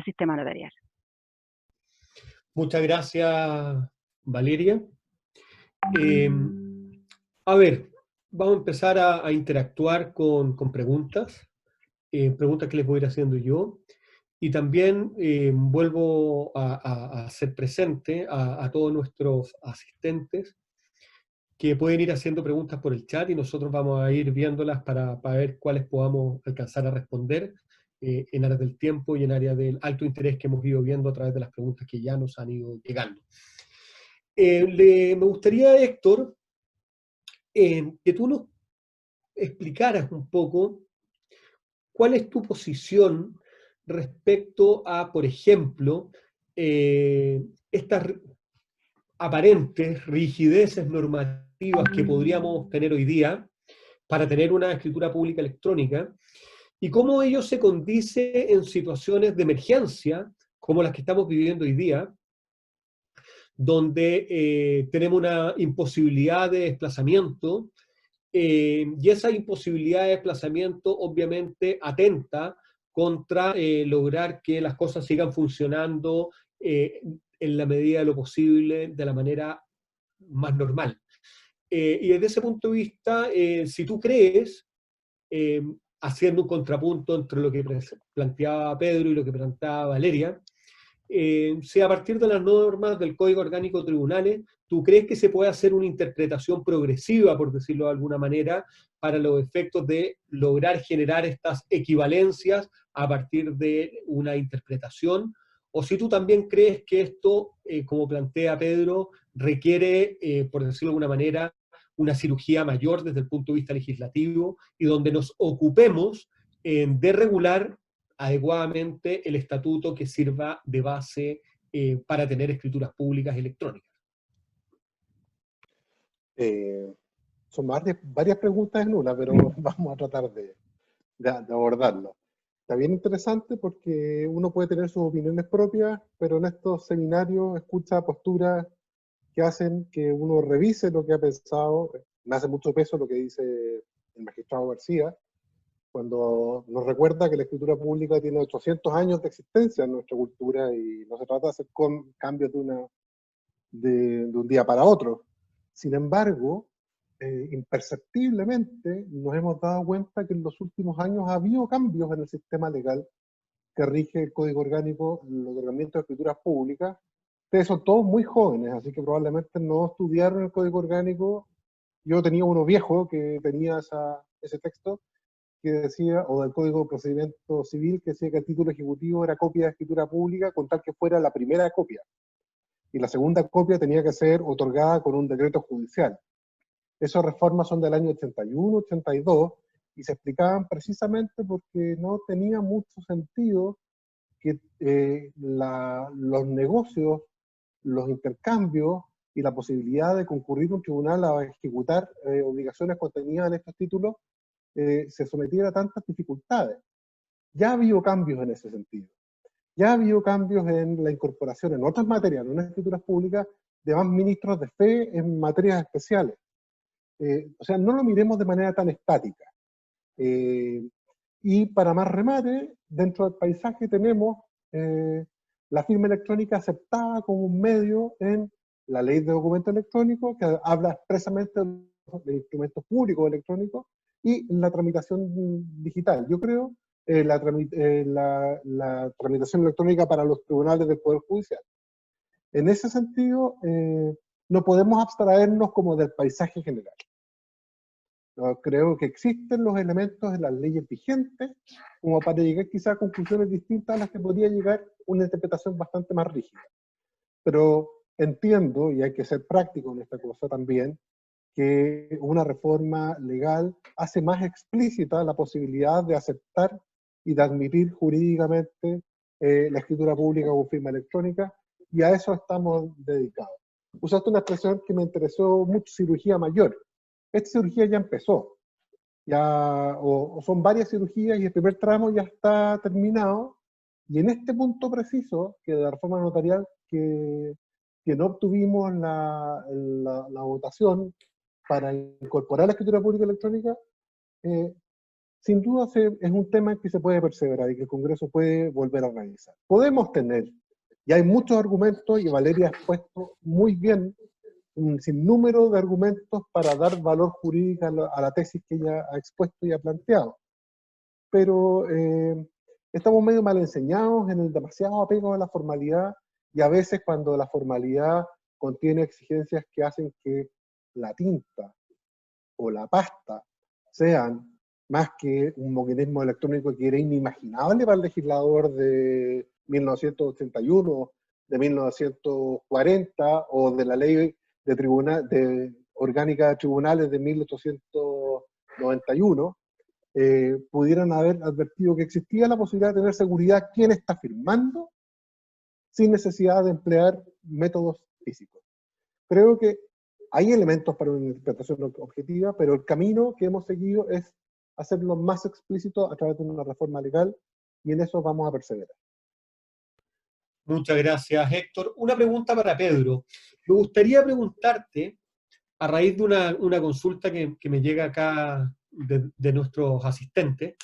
sistema notarial. Muchas gracias, Valeria. A ver, vamos a empezar a interactuar con preguntas, preguntas que les voy a ir haciendo yo. Y también vuelvo a hacer presente a todos nuestros asistentes que pueden ir haciendo preguntas por el chat y nosotros vamos a ir viéndolas para ver cuáles podamos alcanzar a responder en áreas del tiempo y en áreas del alto interés que hemos ido viendo a través de las preguntas que ya nos han ido llegando. Me gustaría, Héctor, que tú nos explicaras un poco cuál es tu posición respecto a, por ejemplo, estas aparentes rigideces normativas que podríamos tener hoy día para tener una escritura pública electrónica y cómo ello se condice en situaciones de emergencia como las que estamos viviendo hoy día, donde tenemos una imposibilidad de desplazamiento y esa imposibilidad de desplazamiento obviamente atenta contra lograr que las cosas sigan funcionando en la medida de lo posible, de la manera más normal. Y desde ese punto de vista, si tú crees, haciendo un contrapunto entre lo que planteaba Pedro y lo que planteaba Valeria, si a partir de las normas del Código Orgánico de Tribunales, ¿tú crees que se puede hacer una interpretación progresiva, por decirlo de alguna manera, para los efectos de lograr generar estas equivalencias a partir de una interpretación? O si tú también crees que esto, como plantea Pedro, requiere, por decirlo de alguna manera, una cirugía mayor desde el punto de vista legislativo y donde nos ocupemos de regular adecuadamente el estatuto que sirva de base para tener escrituras públicas electrónicas. Son varias preguntas en una, pero vamos a tratar de abordarlo. Está bien interesante porque uno puede tener sus opiniones propias, pero en estos seminarios escucha posturas que hacen que uno revise lo que ha pensado. Me hace mucho peso lo que dice el magistrado García, cuando nos recuerda que la escritura pública tiene 800 años de existencia en nuestra cultura y no se trata de hacer cambios de un día para otro. Sin embargo, imperceptiblemente nos hemos dado cuenta que en los últimos años ha habido cambios en el sistema legal que rige el Código Orgánico, los ordenamientos de escrituras públicas. Ustedes son todos muy jóvenes, así que probablemente no estudiaron el Código Orgánico. Yo tenía uno viejo que tenía ese texto que decía, o del Código de Procedimiento Civil, que decía que el título ejecutivo era copia de escritura pública con tal que fuera la primera copia. Y la segunda copia tenía que ser otorgada con un decreto judicial. Esas reformas son del año 81, 82, y se explicaban precisamente porque no tenía mucho sentido que los negocios, los intercambios y la posibilidad de concurrir a un tribunal a ejecutar obligaciones contenidas en estos títulos se sometiera a tantas dificultades. Ya ha habido cambios en ese sentido. Ya ha habido cambios en la incorporación en otras materias, no en las escrituras públicas, de más ministros de fe en materias especiales. O sea, no lo miremos de manera tan estática. Y para más remate, dentro del paisaje tenemos la firma electrónica aceptada como un medio en la ley de documentos electrónicos, que habla expresamente de instrumentos públicos electrónicos, y la tramitación digital. Yo creo la tramitación electrónica para los tribunales del Poder Judicial. En ese sentido, no podemos abstraernos como del paisaje general. Creo que existen los elementos de las leyes vigentes como para llegar quizá a conclusiones distintas a las que podría llegar una interpretación bastante más rígida. Pero entiendo, y hay que ser práctico en esta cosa también, que una reforma legal hace más explícita la posibilidad de aceptar y de admitir jurídicamente la escritura pública con firma electrónica, y a eso estamos dedicados. Usaste una expresión que me interesó mucho, cirugía mayor. Esta cirugía ya empezó, o son varias cirugías y el primer tramo ya está terminado, y en este punto preciso, que de la reforma notarial, que no obtuvimos la votación para incorporar la escritura pública electrónica, sin duda es un tema que se puede perseverar y que el Congreso puede volver a realizar. Podemos tener, y hay muchos argumentos, y Valeria ha expuesto muy bien un sinnúmero de argumentos para dar valor jurídico a la tesis que ella ha expuesto y ha planteado. Pero estamos medio mal enseñados en el demasiado apego a la formalidad, y a veces cuando la formalidad contiene exigencias que hacen que la tinta o la pasta sean más que un mecanismo electrónico que era inimaginable para el legislador de 1981, de 1940 o de la ley de orgánica de tribunales de 1891, pudieran haber advertido que existía la posibilidad de tener seguridad quién está firmando sin necesidad de emplear métodos físicos. Creo que hay elementos para una interpretación objetiva, pero el camino que hemos seguido es hacerlo más explícito a través de una reforma legal, y en eso vamos a perseverar. Muchas gracias, Héctor. Una pregunta para Pedro. Me gustaría preguntarte, a raíz de una consulta que me llega acá de nuestros asistentes,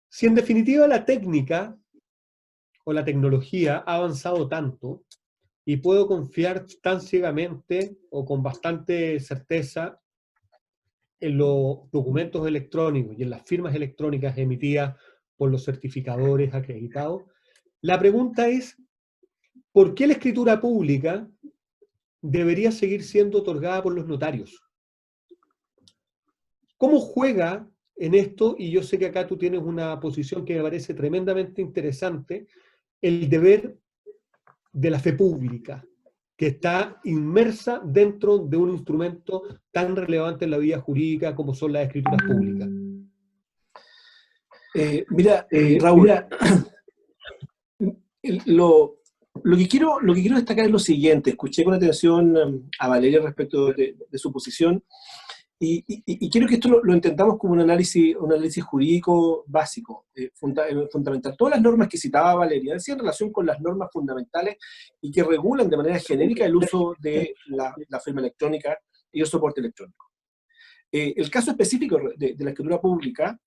si en definitiva la técnica o la tecnología ha avanzado tanto y puedo confiar tan ciegamente o con bastante certeza en los documentos electrónicos y en las firmas electrónicas emitidas por los certificadores acreditados, la pregunta es, ¿por qué la escritura pública debería seguir siendo otorgada por los notarios? ¿Cómo juega en esto? Y yo sé que acá tú tienes una posición que me parece tremendamente interesante, el deber de la fe pública, que está inmersa dentro de un instrumento tan relevante en la vida jurídica como son las escrituras públicas. Mira, Raúl, lo que quiero destacar es lo siguiente. Escuché con atención a Valeria respecto de su posición, y quiero que esto lo entendamos como un análisis jurídico básico, fundamental. Todas las normas que citaba Valeria decían en relación con las normas fundamentales y que regulan de manera genérica el uso de la firma electrónica y el soporte electrónico. El caso específico de la escritura pública,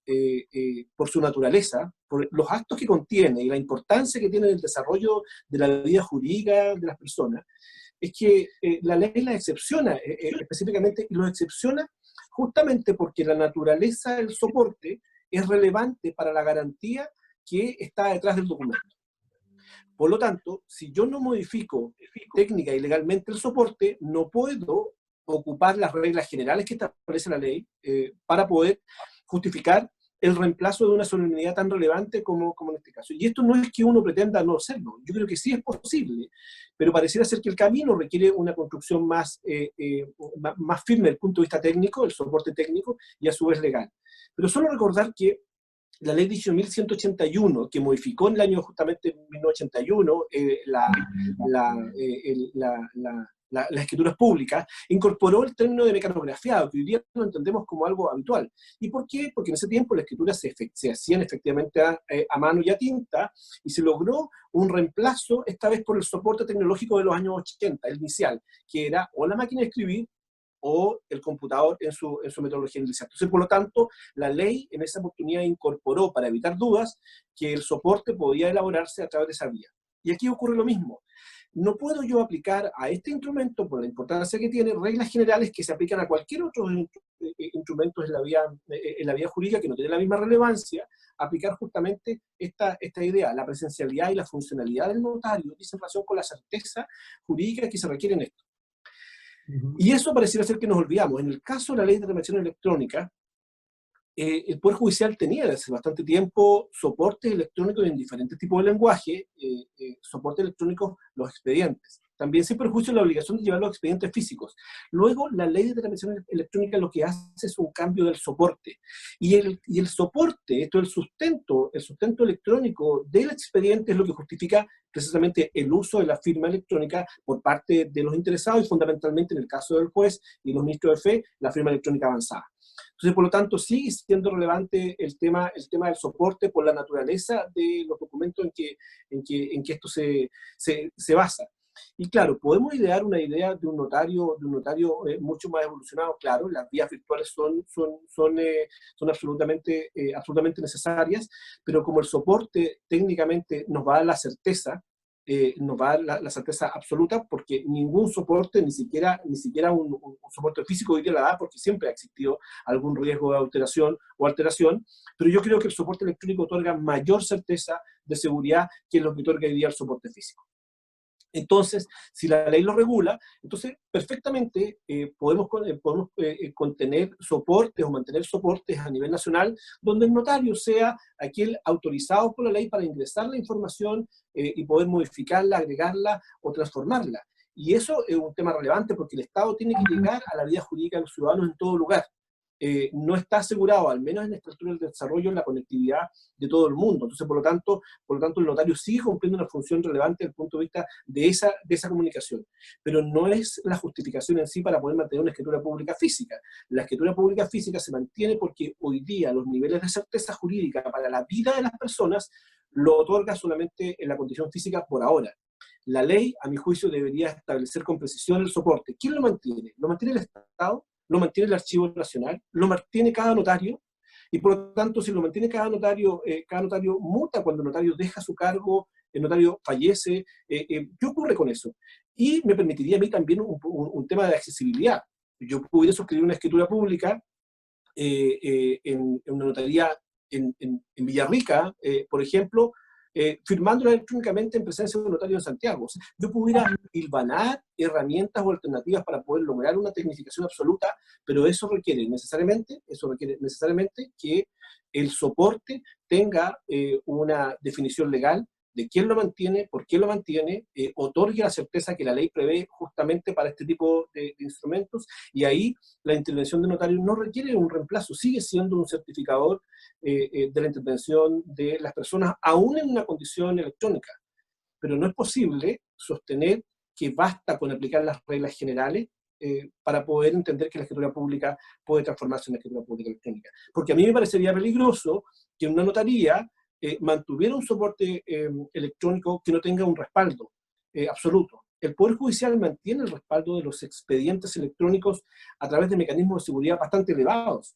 por su naturaleza, por los actos que contiene y la importancia que tiene en el desarrollo de la vida jurídica de las personas, es que la ley la excepciona específicamente, y lo excepciona justamente porque la naturaleza del soporte es relevante para la garantía que está detrás del documento. Por lo tanto, si yo no modifico técnica y legalmente el soporte, no puedo ocupar las reglas generales que establece la ley para poder justificar el reemplazo de una solemnidad tan relevante como en este caso. Y esto no es que uno pretenda no hacerlo, yo creo que sí es posible, pero pareciera ser que el camino requiere una construcción más firme desde el punto de vista técnico, el soporte técnico, y a su vez legal. Pero solo recordar que la ley 18.181, que modificó en el año justamente 1981 las escrituras públicas, incorporó el término de mecanografiado, que hoy día lo entendemos como algo habitual. ¿Y por qué? Porque en ese tiempo las escrituras se hacían efectivamente a mano y a tinta, y se logró un reemplazo, esta vez por el soporte tecnológico de los años 80, el inicial, que era o la máquina de escribir o el computador en su metodología inicial. Entonces, por lo tanto, la ley en esa oportunidad incorporó, para evitar dudas, que el soporte podía elaborarse a través de esa vía. Y aquí ocurre lo mismo. No puedo yo aplicar a este instrumento, por la importancia que tiene, reglas generales que se aplican a cualquier otro instrumento en la vía jurídica que no tiene la misma relevancia, aplicar justamente esta idea, la presencialidad y la funcionalidad del notario, en relación con la certeza jurídica que se requiere en esto. Y eso pareciera ser que nos olvidamos. En el caso de la ley de transmisión electrónica, el Poder Judicial tenía desde hace bastante tiempo soportes electrónicos en diferentes tipos de lenguaje, soportes electrónicos, los expedientes. También sin perjuicio de la obligación de llevar los expedientes físicos. Luego, la ley de transmisión electrónica lo que hace es un cambio del soporte. Y el soporte, esto es el sustento electrónico del expediente es lo que justifica precisamente el uso de la firma electrónica por parte de los interesados, y fundamentalmente en el caso del juez y los ministros de fe, la firma electrónica avanzada. Entonces, por lo tanto, sigue siendo relevante el tema del soporte por la naturaleza de los documentos en que esto se basa. Y claro, podemos idear una idea de un notario mucho más evolucionado. Claro, las vías virtuales son absolutamente necesarias, pero como el soporte técnicamente nos va a dar la certeza, nos va a dar la certeza absoluta, porque ningún soporte, ni siquiera un soporte físico hoy día la da, porque siempre ha existido algún riesgo de alteración, pero yo creo que el soporte electrónico otorga mayor certeza de seguridad que lo que otorga hoy día el soporte físico. Entonces, si la ley lo regula, entonces perfectamente podemos contener soportes o mantener soportes a nivel nacional donde el notario sea aquel autorizado por la ley para ingresar la información y poder modificarla, agregarla o transformarla. Y eso es un tema relevante porque el Estado tiene que llegar a la vida jurídica de los ciudadanos en todo lugar. No está asegurado, al menos en la estructura del desarrollo, la conectividad de todo el mundo. Entonces, por lo tanto, el notario sigue cumpliendo una función relevante desde el punto de vista de esa comunicación. Pero no es la justificación en sí para poder mantener una escritura pública física. La escritura pública física se mantiene porque hoy día los niveles de certeza jurídica para la vida de las personas lo otorga solamente en la condición física por ahora. La ley, a mi juicio, debería establecer con precisión el soporte. ¿Quién lo mantiene? ¿Lo mantiene el Estado? ¿Lo mantiene el Archivo Nacional? ¿Lo mantiene cada notario? Y por lo tanto, si lo mantiene cada notario muta cuando el notario deja su cargo, el notario fallece. ¿Qué ocurre con eso? Y me permitiría a mí también un tema de accesibilidad. Yo pudiera suscribir una escritura pública en una notaría en Villarrica, por ejemplo, firmándola electrónicamente en presencia de un notario en Santiago. O sea, yo pudiera hilvanar herramientas o alternativas para poder lograr una tecnificación absoluta, pero eso requiere necesariamente que el soporte tenga una definición legal de quién lo mantiene, por qué lo mantiene, otorgue la certeza que la ley prevé justamente para este tipo de instrumentos, y ahí la intervención de notario no requiere un reemplazo, sigue siendo un certificador de la intervención de las personas, aún en una condición electrónica. Pero no es posible sostener que basta con aplicar las reglas generales para poder entender que la escritura pública puede transformarse en una escritura pública electrónica. Porque a mí me parecería peligroso que una notaría mantuviera un soporte electrónico que no tenga un respaldo absoluto. El Poder Judicial mantiene el respaldo de los expedientes electrónicos a través de mecanismos de seguridad bastante elevados,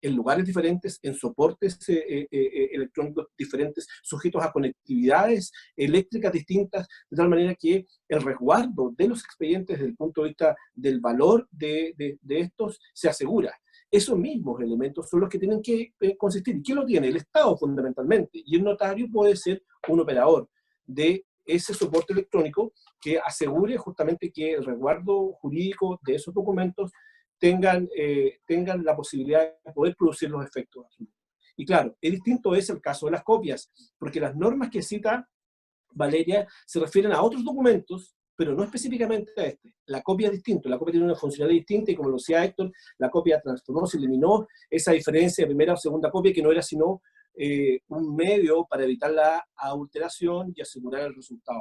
en lugares diferentes, en soportes electrónicos diferentes, sujetos a conectividades eléctricas distintas, de tal manera que el resguardo de los expedientes desde el punto de vista del valor de estos se asegura. Esos mismos elementos son los que tienen que consistir. ¿Y quién lo tiene? El Estado, fundamentalmente. Y el notario puede ser un operador de ese soporte electrónico que asegure justamente que el resguardo jurídico de esos documentos tengan la posibilidad de poder producir los efectos. Y claro, es distinto es el caso de las copias, porque las normas que cita Valeria se refieren a otros documentos, pero no específicamente a este. La copia es distinto, la copia tiene una funcionalidad distinta, y como lo decía Héctor, la copia transformó, se eliminó esa diferencia de primera o segunda copia, que no era sino un medio para evitar la adulteración y asegurar el resultado.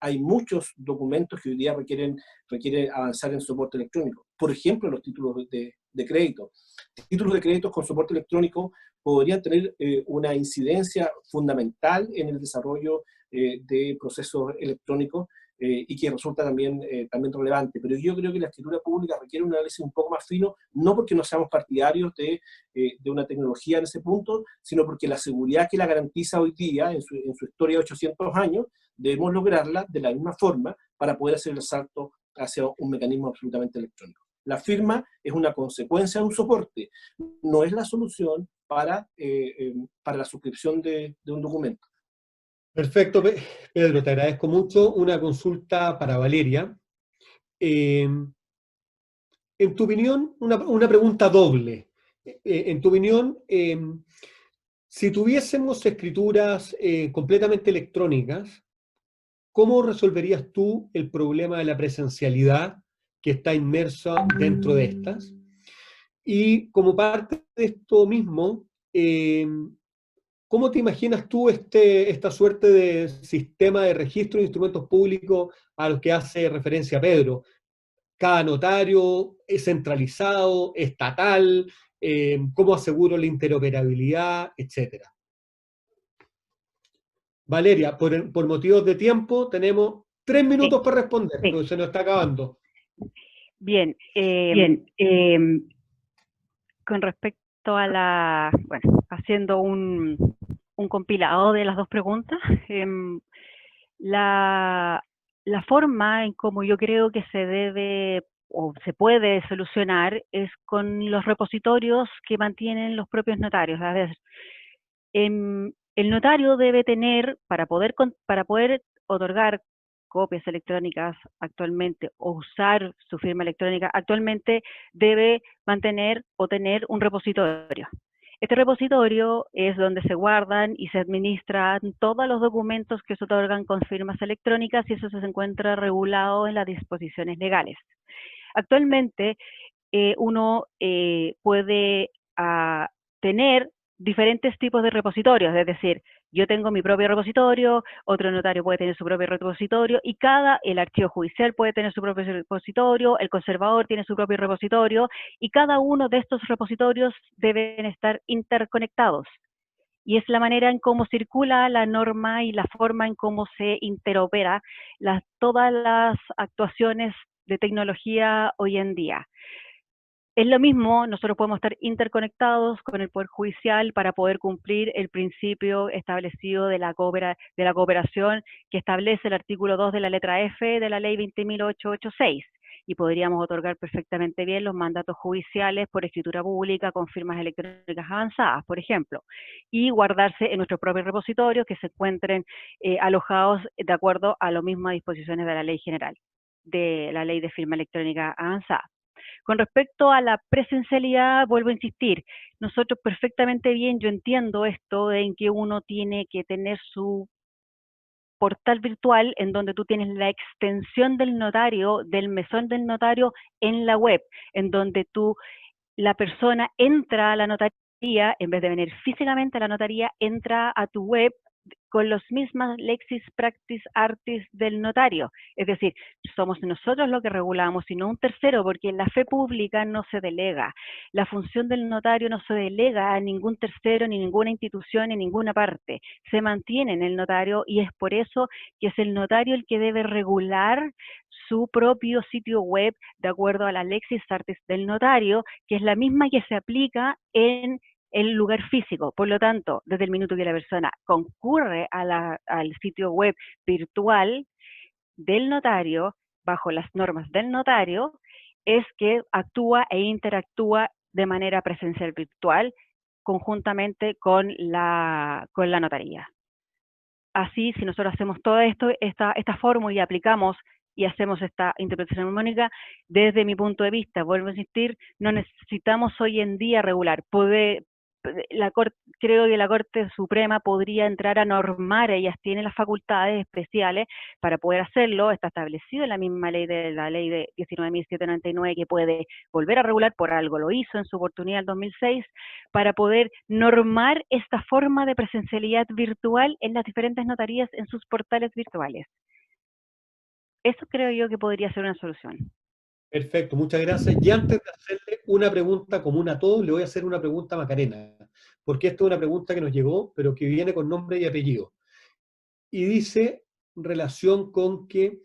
Hay muchos documentos que hoy día requieren avanzar en soporte electrónico. Por ejemplo, los títulos de crédito. Títulos de crédito con soporte electrónico podrían tener una incidencia fundamental en el desarrollo de procesos electrónicos y que resulta también relevante. Pero yo creo que la escritura pública requiere un análisis un poco más fino, no porque no seamos partidarios de una tecnología en ese punto, sino porque la seguridad que la garantiza hoy día, en su historia de 800 años, debemos lograrla de la misma forma para poder hacer el salto hacia un mecanismo absolutamente electrónico. La firma es una consecuencia de un soporte, no es la solución para la suscripción de un documento. Perfecto, Pedro, te agradezco mucho. Una consulta para Valeria. En tu opinión, una pregunta doble. En tu opinión, si tuviésemos escrituras completamente electrónicas, ¿cómo resolverías tú el problema de la presencialidad que está inmersa dentro de estas? Y como parte de esto mismo, ¿cómo te imaginas tú esta suerte de sistema de registro de instrumentos públicos a los que hace referencia Pedro? Cada notario es centralizado, estatal, cómo aseguro la interoperabilidad, etcétera. Valeria, por motivos de tiempo, tenemos 3 minutos para responder, porque se nos está acabando. Bien. Con respecto a haciendo un compilado de las dos preguntas, La forma en cómo yo creo que se debe o se puede solucionar es con los repositorios que mantienen los propios notarios. A ver, el notario debe tener, para poder otorgar copias electrónicas actualmente o usar su firma electrónica actualmente, debe mantener o tener un repositorio. Este repositorio es donde se guardan y se administran todos los documentos que se otorgan con firmas electrónicas, y eso se encuentra regulado en las disposiciones legales. Actualmente uno puede tener diferentes tipos de repositorios, es decir, yo tengo mi propio repositorio, otro notario puede tener su propio repositorio, y el archivo judicial puede tener su propio repositorio, el conservador tiene su propio repositorio, y cada uno de estos repositorios deben estar interconectados. Y es la manera en cómo circula la norma y la forma en cómo se interopera todas las actuaciones de tecnología hoy en día. Es lo mismo, nosotros podemos estar interconectados con el Poder Judicial para poder cumplir el principio establecido de la cooperación que establece el artículo 2 de la letra F de la Ley 20.886. Y podríamos otorgar perfectamente bien los mandatos judiciales por escritura pública con firmas electrónicas avanzadas, por ejemplo, y guardarse en nuestros propios repositorios que se encuentren alojados de acuerdo a las mismas disposiciones de la Ley General, de la Ley de Firma Electrónica Avanzada. Con respecto a la presencialidad, vuelvo a insistir, nosotros perfectamente bien, yo entiendo esto en que uno tiene que tener su portal virtual en donde tú tienes la extensión del notario, del mesón del notario en la web, en donde la persona entra a la notaría, en vez de venir físicamente a la notaría, entra a tu web con los mismas lexis practis artis del notario. Es decir, somos nosotros los que regulamos y no un tercero, porque la fe pública no se delega. La función del notario no se delega a ningún tercero, ni ninguna institución, ni ninguna parte. Se mantiene en el notario, y es por eso que es el notario el que debe regular su propio sitio web de acuerdo a la lexis artis del notario, que es la misma que se aplica en el lugar físico. Por lo tanto, desde el minuto que la persona concurre al sitio web virtual del notario, bajo las normas del notario, es que actúa e interactúa de manera presencial virtual conjuntamente con la notaría. Así, si nosotros hacemos todo esto, esta fórmula, y aplicamos y hacemos esta interpretación armónica, desde mi punto de vista, vuelvo a insistir, no necesitamos hoy en día regular. Creo que la Corte Suprema podría entrar a normar, ellas tienen las facultades especiales para poder hacerlo, está establecido en la misma ley de 19.799, que puede volver a regular, por algo lo hizo en su oportunidad en 2006, para poder normar esta forma de presencialidad virtual en las diferentes notarías en sus portales virtuales. Eso creo yo que podría ser una solución. Perfecto, muchas gracias. Y antes de hacerle una pregunta común a todos, le voy a hacer una pregunta a Macarena, porque esta es una pregunta que nos llegó, pero que viene con nombre y apellido. Y dice, en relación con que,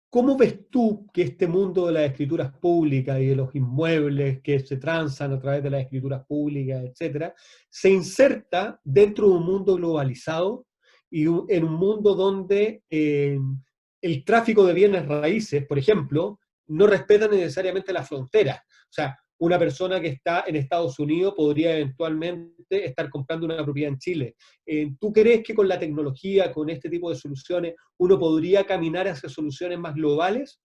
¿cómo ves tú que este mundo de las escrituras públicas y de los inmuebles que se transan a través de las escrituras públicas, etcétera, se inserta dentro de un mundo globalizado y en un mundo donde el tráfico de bienes raíces, por ejemplo, no respeta necesariamente las fronteras? O sea, una persona que está en Estados Unidos podría eventualmente estar comprando una propiedad en Chile. ¿Tú crees que con la tecnología, con este tipo de soluciones, uno podría caminar hacia soluciones más globales?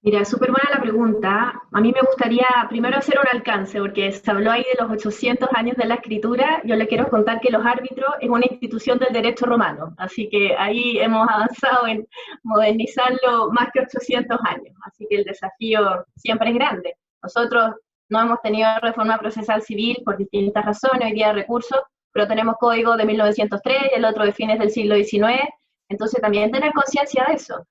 Mira, súper buena la pregunta. A mí me gustaría primero hacer un alcance, porque se habló ahí de los 800 años de la escritura. Yo le quiero contar que los árbitros es una institución del derecho romano, así que ahí hemos avanzado en modernizarlo más que 800 años, así que el desafío siempre es grande. Nosotros no hemos tenido reforma procesal civil por distintas razones, hoy día recursos, pero tenemos código de 1903 y el otro de fines del siglo XIX, entonces también tener conciencia de eso.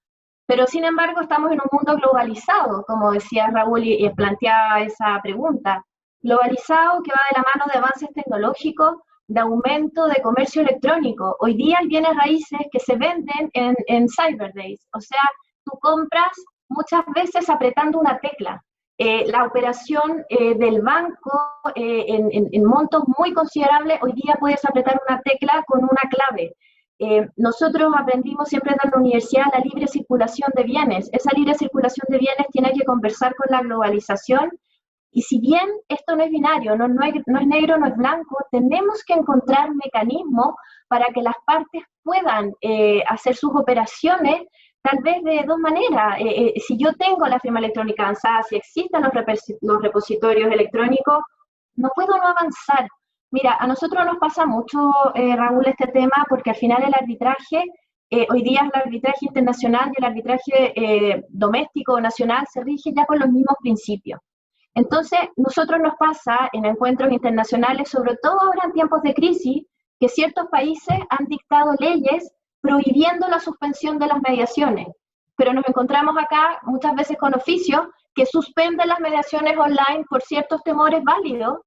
Pero sin embargo estamos en un mundo globalizado, como decía Raúl y planteaba esa pregunta. Globalizado que va de la mano de avances tecnológicos, de aumento de comercio electrónico. Hoy día hay bienes raíces que se venden en Cyber Days. O sea, tú compras muchas veces apretando una tecla. La operación del banco en montos muy considerables, hoy día puedes apretar una tecla con una clave. Nosotros aprendimos siempre en la universidad la libre circulación de bienes. Esa libre circulación de bienes tiene que conversar con la globalización. Y si bien esto no es binario, no es negro, no es blanco, tenemos que encontrar mecanismos para que las partes puedan hacer sus operaciones tal vez de dos maneras. Si yo tengo la firma electrónica avanzada, si existen los repositorios electrónicos, no puedo no avanzar. Mira, a nosotros nos pasa mucho, Raúl, este tema, porque al final el arbitraje, hoy día el arbitraje internacional y el arbitraje doméstico o nacional se rige ya con los mismos principios. Entonces, nosotros nos pasa en encuentros internacionales, sobre todo ahora en tiempos de crisis, que ciertos países han dictado leyes prohibiendo la suspensión de las mediaciones. Pero nos encontramos acá muchas veces con oficios que suspenden las mediaciones online por ciertos temores válidos,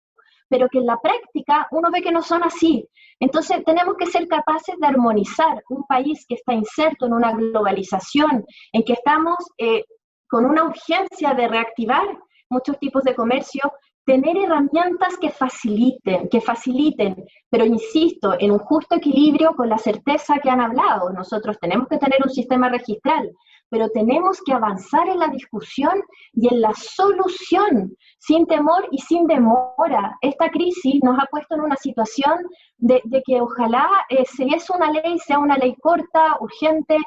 pero que en la práctica uno ve que no son así. Entonces tenemos que ser capaces de armonizar un país que está inserto en una globalización, en que estamos con una urgencia de reactivar muchos tipos de comercio, tener herramientas que faciliten, pero insisto, en un justo equilibrio con la certeza que han hablado. Nosotros tenemos que tener un sistema registral, pero tenemos que avanzar en la discusión y en la solución, sin temor y sin demora. Esta crisis nos ha puesto en una situación de que ojalá, si es una ley, sea una ley corta, urgente.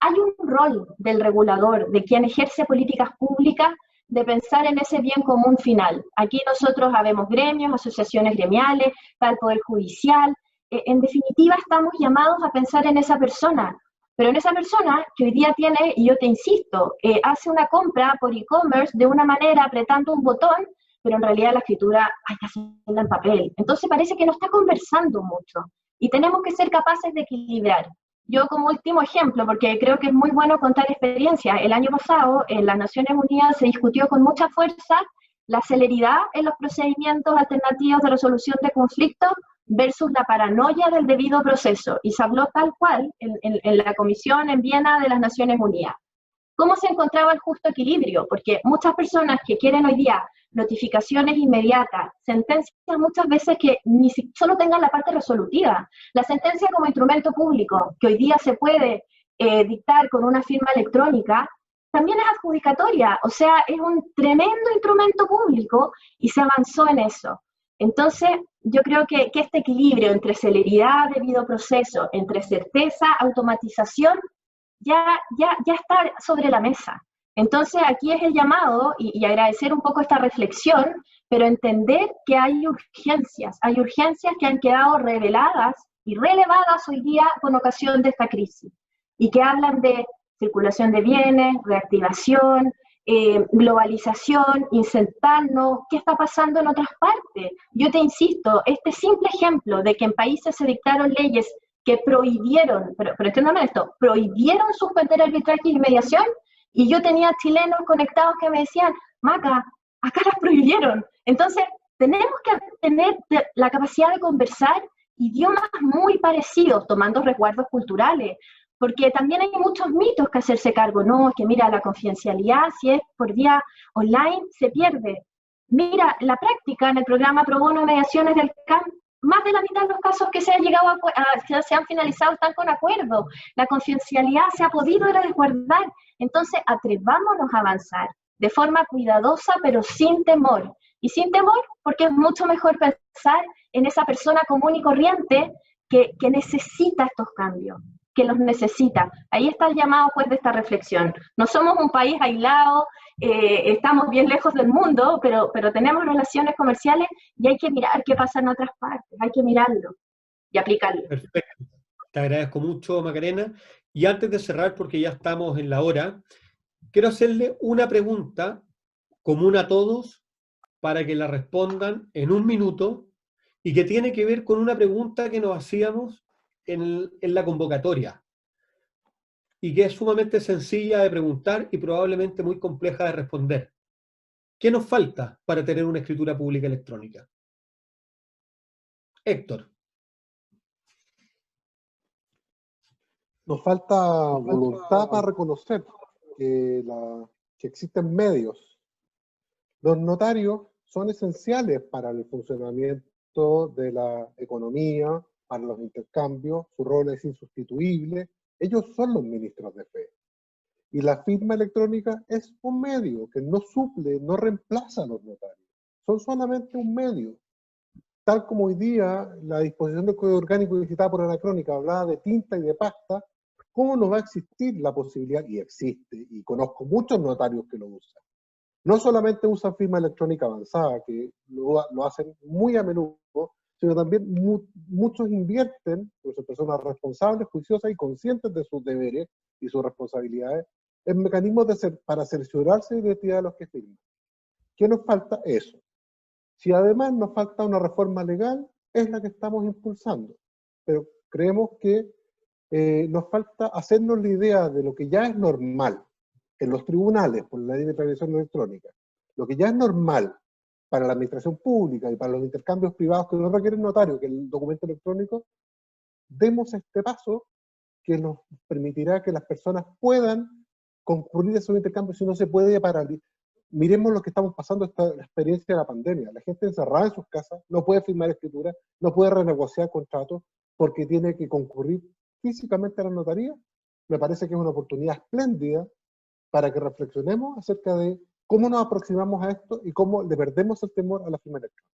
Hay un rol del regulador, de quien ejerce políticas públicas, de pensar en ese bien común final. Aquí nosotros habemos gremios, asociaciones gremiales, está el Poder Judicial. En definitiva, estamos llamados a pensar en esa persona, pero en esa persona que hoy día tiene, y yo te insisto, hace una compra por e-commerce de una manera apretando un botón, pero en realidad la escritura hay que hacerla en papel. Entonces parece que no está conversando mucho, y tenemos que ser capaces de equilibrar. Yo como último ejemplo, porque creo que es muy bueno contar experiencias, el año pasado en las Naciones Unidas se discutió con mucha fuerza la celeridad en los procedimientos alternativos de resolución de conflictos versus la paranoia del debido proceso, y se habló tal cual en la comisión en Viena de las Naciones Unidas. ¿Cómo se encontraba el justo equilibrio? Porque muchas personas que quieren hoy día notificaciones inmediatas, sentencias muchas veces que ni solo tengan la parte resolutiva. La sentencia como instrumento público, que hoy día se puede dictar con una firma electrónica, también es adjudicatoria, o sea, es un tremendo instrumento público y se avanzó en eso. Entonces, yo creo que este equilibrio entre celeridad, debido proceso, entre certeza, automatización, ya está sobre la mesa. Entonces aquí es el llamado, y agradecer un poco esta reflexión, pero entender que hay urgencias que han quedado reveladas y relevadas hoy día con ocasión de esta crisis, y que hablan de circulación de bienes, reactivación, globalización, insertarnos, qué está pasando en otras partes. Yo te insisto, este simple ejemplo de que en países se dictaron leyes que prohibieron, pero entiéndame esto, prohibieron suspender arbitraje y mediación, y yo tenía chilenos conectados que me decían, Maca, acá las prohibieron. Entonces, tenemos que tener la capacidad de conversar idiomas muy parecidos, tomando resguardos culturales, porque también hay muchos mitos que hacerse cargo, ¿no? Que mira, la confidencialidad, si es por vía online, se pierde. Mira, la práctica en el programa Pro Bono Mediaciones del CAM, más de la mitad de los casos que se han llegado se han finalizado están con acuerdo. La confidencialidad se ha podido resguardar. Entonces, atrevámonos a avanzar de forma cuidadosa, pero sin temor. Y sin temor, porque es mucho mejor pensar en esa persona común y corriente que necesita estos cambios, que los necesita. Ahí está el llamado, pues, de esta reflexión. No somos un país aislado, estamos bien lejos del mundo, pero tenemos relaciones comerciales y hay que mirar qué pasa en otras partes, hay que mirarlo y aplicarlo. Perfecto. Te agradezco mucho, Macarena. Y antes de cerrar, porque ya estamos en la hora, quiero hacerle una pregunta común a todos para que la respondan en un minuto y que tiene que ver con una pregunta que nos hacíamos en la convocatoria y que es sumamente sencilla de preguntar y probablemente muy compleja de responder. ¿Qué nos falta para tener una escritura pública electrónica? Héctor. Nos falta voluntad para reconocer que existen medios. Los notarios son esenciales para el funcionamiento de la economía, para los intercambios, su rol es insustituible, ellos son los ministros de fe. Y la firma electrónica es un medio que no suple, no reemplaza a los notarios, son solamente un medio. Tal como hoy día la disposición del Código Orgánico visitada por Anacrónica hablaba de tinta y de pasta, ¿cómo no va a existir la posibilidad? Y existe, y conozco muchos notarios que lo usan. No solamente usan firma electrónica avanzada, que lo hacen muy a menudo, sino también muchos invierten, pues son personas responsables, juiciosas y conscientes de sus deberes y sus responsabilidades, en mecanismos para cerciorarse de la identidad de los que firman. ¿Qué nos falta? Eso. Si además nos falta una reforma legal, es la que estamos impulsando. Pero creemos que nos falta hacernos la idea de lo que ya es normal en los tribunales por la ley de tradición electrónica, lo que ya es normal para la administración pública y para los intercambios privados que no requieren notario, que el documento electrónico, demos este paso que nos permitirá que las personas puedan concurrir a esos intercambios si no se puede paralizar. Miremos lo que estamos pasando, la experiencia de la pandemia. La gente encerrada en sus casas no puede firmar escrituras, no puede renegociar contratos porque tiene que concurrir físicamente a la notaría. Me parece que es una oportunidad espléndida para que reflexionemos acerca de cómo nos aproximamos a esto y cómo le perdemos el temor a la firma electrónica.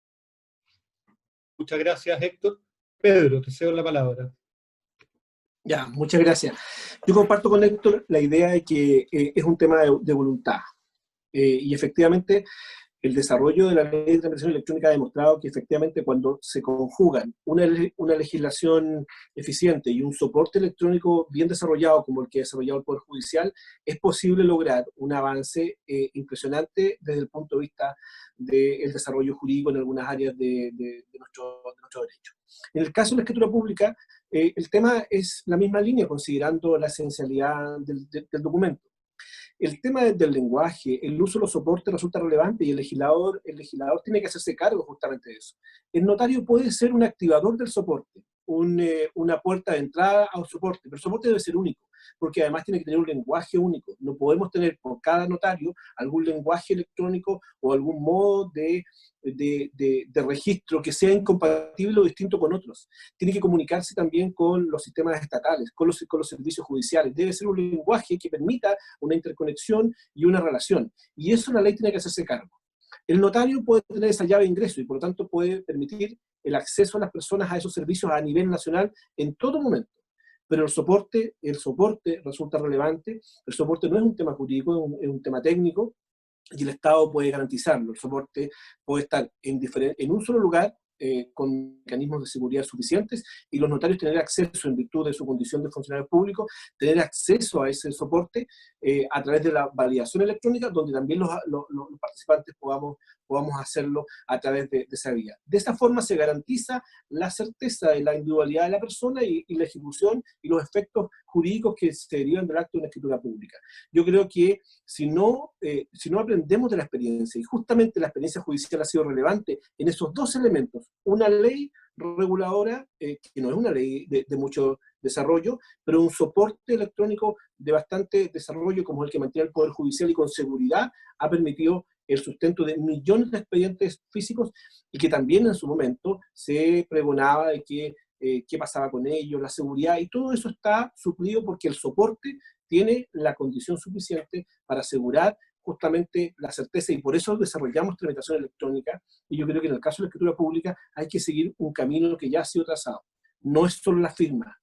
Muchas gracias, Héctor. Pedro, te cedo la palabra. Ya, muchas gracias. Yo comparto con Héctor la idea de que es un tema de voluntad. Y efectivamente, el desarrollo de la ley de transmisión electrónica ha demostrado que efectivamente cuando se conjugan una legislación eficiente y un soporte electrónico bien desarrollado como el que ha desarrollado el Poder Judicial, es posible lograr un avance impresionante desde el punto de vista del desarrollo jurídico en algunas áreas de nuestro derecho. En el caso de la escritura pública, el tema es la misma línea, considerando la esencialidad del documento. El tema del lenguaje, el uso de los soportes resulta relevante y el legislador tiene que hacerse cargo justamente de eso. El notario puede ser un activador del soporte, una puerta de entrada a un soporte, pero el soporte debe ser único, porque además tiene que tener un lenguaje único. No podemos tener por cada notario algún lenguaje electrónico o algún modo de registro que sea incompatible o distinto con otros. Tiene que comunicarse también con los sistemas estatales, con los servicios judiciales. Debe ser un lenguaje que permita una interconexión y una relación. Y eso la ley tiene que hacerse cargo. El notario puede tener esa llave de ingreso y por lo tanto puede permitir el acceso a las personas a esos servicios a nivel nacional en todo momento. Pero el soporte resulta relevante. El soporte no es un tema jurídico, es un tema técnico, y el Estado puede garantizarlo. El soporte puede estar en un solo lugar, con mecanismos de seguridad suficientes, y los notarios tener acceso, en virtud de su condición de funcionario público, tener acceso a ese soporte a través de la validación electrónica, donde también los participantes podamos hacerlo a través de esa vía. De esta forma se garantiza la certeza de la individualidad de la persona y la ejecución y los efectos jurídicos que se derivan del acto de una escritura pública. Yo creo que si no aprendemos de la experiencia, y justamente la experiencia judicial ha sido relevante en esos dos elementos, una ley reguladora, que no es una ley de mucho desarrollo, pero un soporte electrónico de bastante desarrollo, como el que mantiene el Poder Judicial y con seguridad ha permitido el sustento de millones de expedientes físicos, y que también en su momento se pregonaba de qué pasaba con ellos, la seguridad, y todo eso está suplido porque el soporte tiene la condición suficiente para asegurar justamente la certeza, y por eso desarrollamos tramitación electrónica. Y yo creo que en el caso de la escritura pública hay que seguir un camino que ya ha sido trazado. No es solo la firma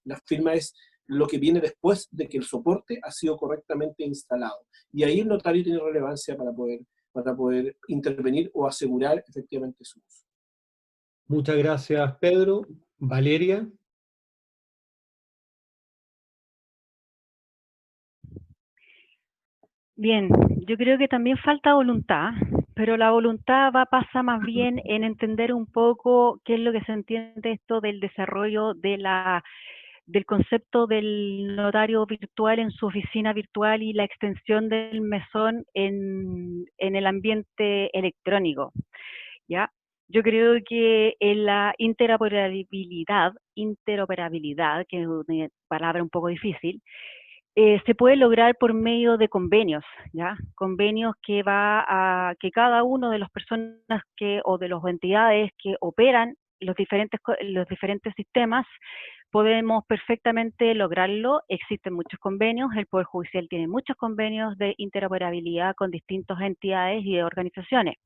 es lo que viene después de que el soporte ha sido correctamente instalado. Y ahí el notario tiene relevancia para poder intervenir o asegurar efectivamente su uso. Muchas gracias, Pedro. Valeria. Bien, yo creo que también falta voluntad, pero la voluntad pasa más bien en entender un poco qué es lo que se entiende esto del desarrollo del concepto del notario virtual en su oficina virtual y la extensión del mesón en el ambiente electrónico, ¿ya? Yo creo que en la interoperabilidad, que es una palabra un poco difícil, se puede lograr por medio de convenios, ¿ya? Convenios que que cada uno de las personas o de las entidades que operan los diferentes sistemas, podemos perfectamente lograrlo. Existen muchos convenios, el Poder Judicial tiene muchos convenios de interoperabilidad con distintas entidades y organizaciones.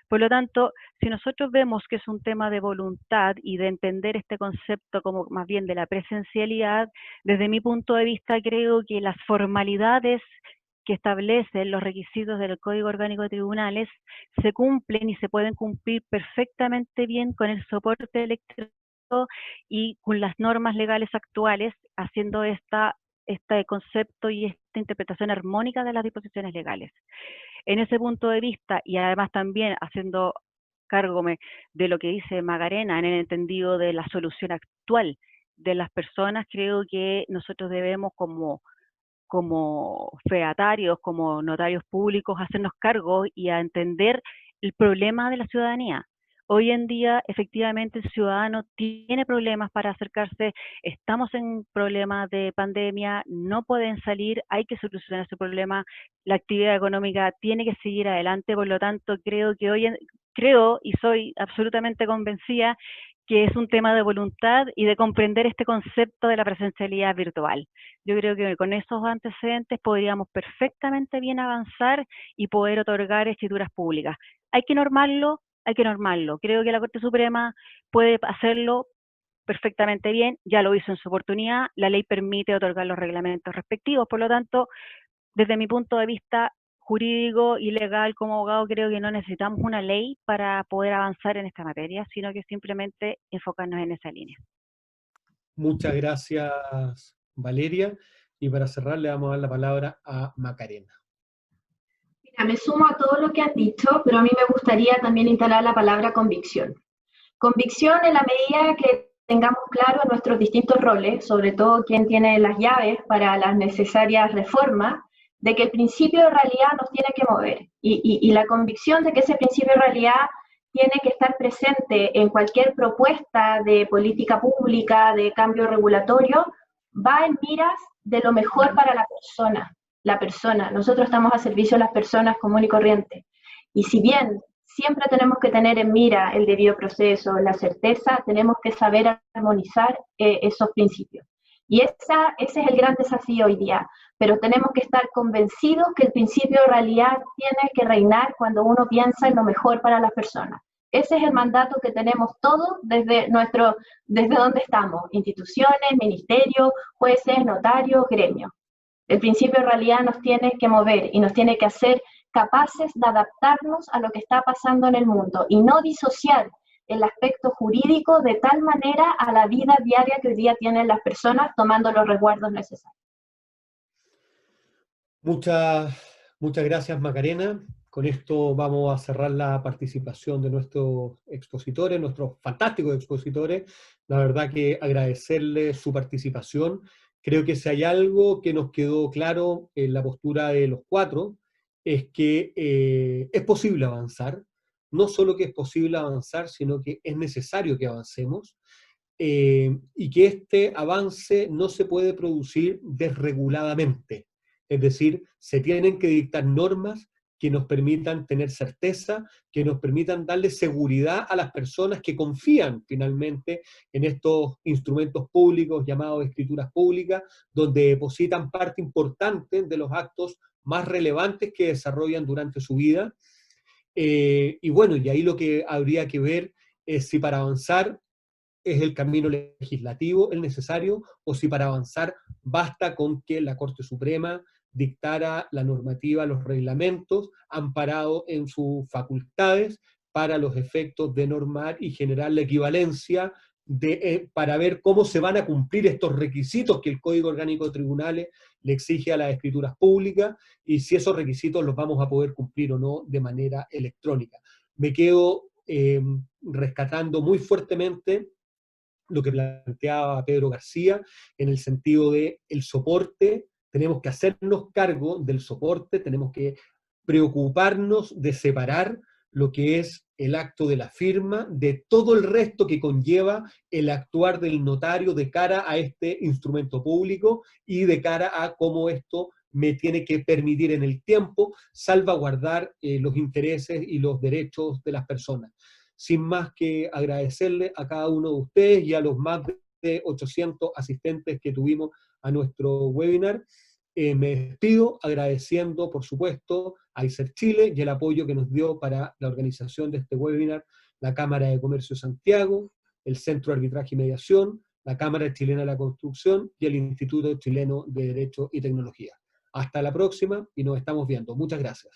Por lo tanto, si nosotros vemos que es un tema de voluntad y de entender este concepto como más bien de la presencialidad, desde mi punto de vista creo que las formalidades que establecen los requisitos del Código Orgánico de Tribunales se cumplen y se pueden cumplir perfectamente bien con el soporte electrónico y con las normas legales actuales, haciendo este concepto y esta interpretación armónica de las disposiciones legales. En ese punto de vista, y además también haciendo cargo de lo que dice Macarena, en el entendido de la solución actual de las personas, creo que nosotros debemos como fedatarios, como notarios públicos, hacernos cargo y a entender el problema de la ciudadanía. Hoy en día, efectivamente, el ciudadano tiene problemas para acercarse, estamos en problemas de pandemia, no pueden salir, hay que solucionar ese problema, la actividad económica tiene que seguir adelante, por lo tanto, creo y soy absolutamente convencida que es un tema de voluntad y de comprender este concepto de la presencialidad virtual. Yo creo que con esos antecedentes podríamos perfectamente bien avanzar y poder otorgar escrituras públicas. Hay que normarlo. Creo que la Corte Suprema puede hacerlo perfectamente bien, ya lo hizo en su oportunidad, la ley permite otorgar los reglamentos respectivos, por lo tanto, desde mi punto de vista jurídico y legal como abogado, creo que no necesitamos una ley para poder avanzar en esta materia, sino que simplemente enfocarnos en esa línea. Muchas gracias, Valeria. Y para cerrar, le vamos a dar la palabra a Macarena. Mira, me sumo a todo lo que han dicho, pero a mí me gustaría también instalar la palabra convicción. Convicción en la medida que tengamos claro nuestros distintos roles, sobre todo quién tiene las llaves para las necesarias reformas, de que el principio de realidad nos tiene que mover y la convicción de que ese principio de realidad tiene que estar presente en cualquier propuesta de política pública, de cambio regulatorio, va en miras de lo mejor para la persona. Nosotros estamos a servicio de las personas común y corriente. Y si bien siempre tenemos que tener en mira el debido proceso, la certeza, tenemos que saber armonizar esos principios. Y ese es el gran desafío hoy día, pero tenemos que estar convencidos que el principio de realidad tiene que reinar cuando uno piensa en lo mejor para las personas. Ese es el mandato que tenemos todos desde donde estamos, instituciones, ministerios, jueces, notarios, gremios. El principio de realidad nos tiene que mover y nos tiene que hacer capaces de adaptarnos a lo que está pasando en el mundo y no disociar el aspecto jurídico de tal manera a la vida diaria que hoy día tienen las personas tomando los resguardos necesarios. Muchas gracias, Macarena. Con esto vamos a cerrar la participación de nuestros expositores, nuestros fantásticos expositores. La verdad que agradecerles su participación. Creo que si hay algo que nos quedó claro en la postura de los cuatro, es que es posible avanzar. No solo que es posible avanzar, sino que es necesario que avancemos. Y que este avance no se puede producir desreguladamente. Es decir, se tienen que dictar normas que nos permitan tener certeza, que nos permitan darle seguridad a las personas que confían finalmente en estos instrumentos públicos llamados escrituras públicas, donde depositan parte importante de los actos más relevantes que desarrollan durante su vida. Y bueno, y ahí lo que habría que ver es si para avanzar es el camino legislativo el necesario, o si para avanzar basta con que la Corte Suprema dictara la normativa, los reglamentos, amparado en sus facultades para los efectos de normar y generar la equivalencia para ver cómo se van a cumplir estos requisitos que el Código Orgánico de Tribunales le exige a las escrituras públicas, y si esos requisitos los vamos a poder cumplir o no de manera electrónica. Me quedo rescatando muy fuertemente lo que planteaba Pedro García, en el sentido de el soporte. Tenemos que hacernos cargo del soporte, tenemos que preocuparnos de separar lo que es el acto de la firma de todo el resto que conlleva el actuar del notario de cara a este instrumento público y de cara a cómo esto me tiene que permitir en el tiempo salvaguardar los intereses y los derechos de las personas. sin más que agradecerle a cada uno de ustedes y a los más de 800 asistentes que tuvimos a nuestro webinar. Me despido agradeciendo, por supuesto, a ISER Chile y el apoyo que nos dio para la organización de este webinar, la Cámara de Comercio de Santiago, el Centro de Arbitraje y Mediación, la Cámara Chilena de la Construcción y el Instituto Chileno de Derecho y Tecnología. Hasta la próxima y nos estamos viendo. Muchas gracias.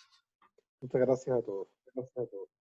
Muchas gracias a todos. Gracias a todos.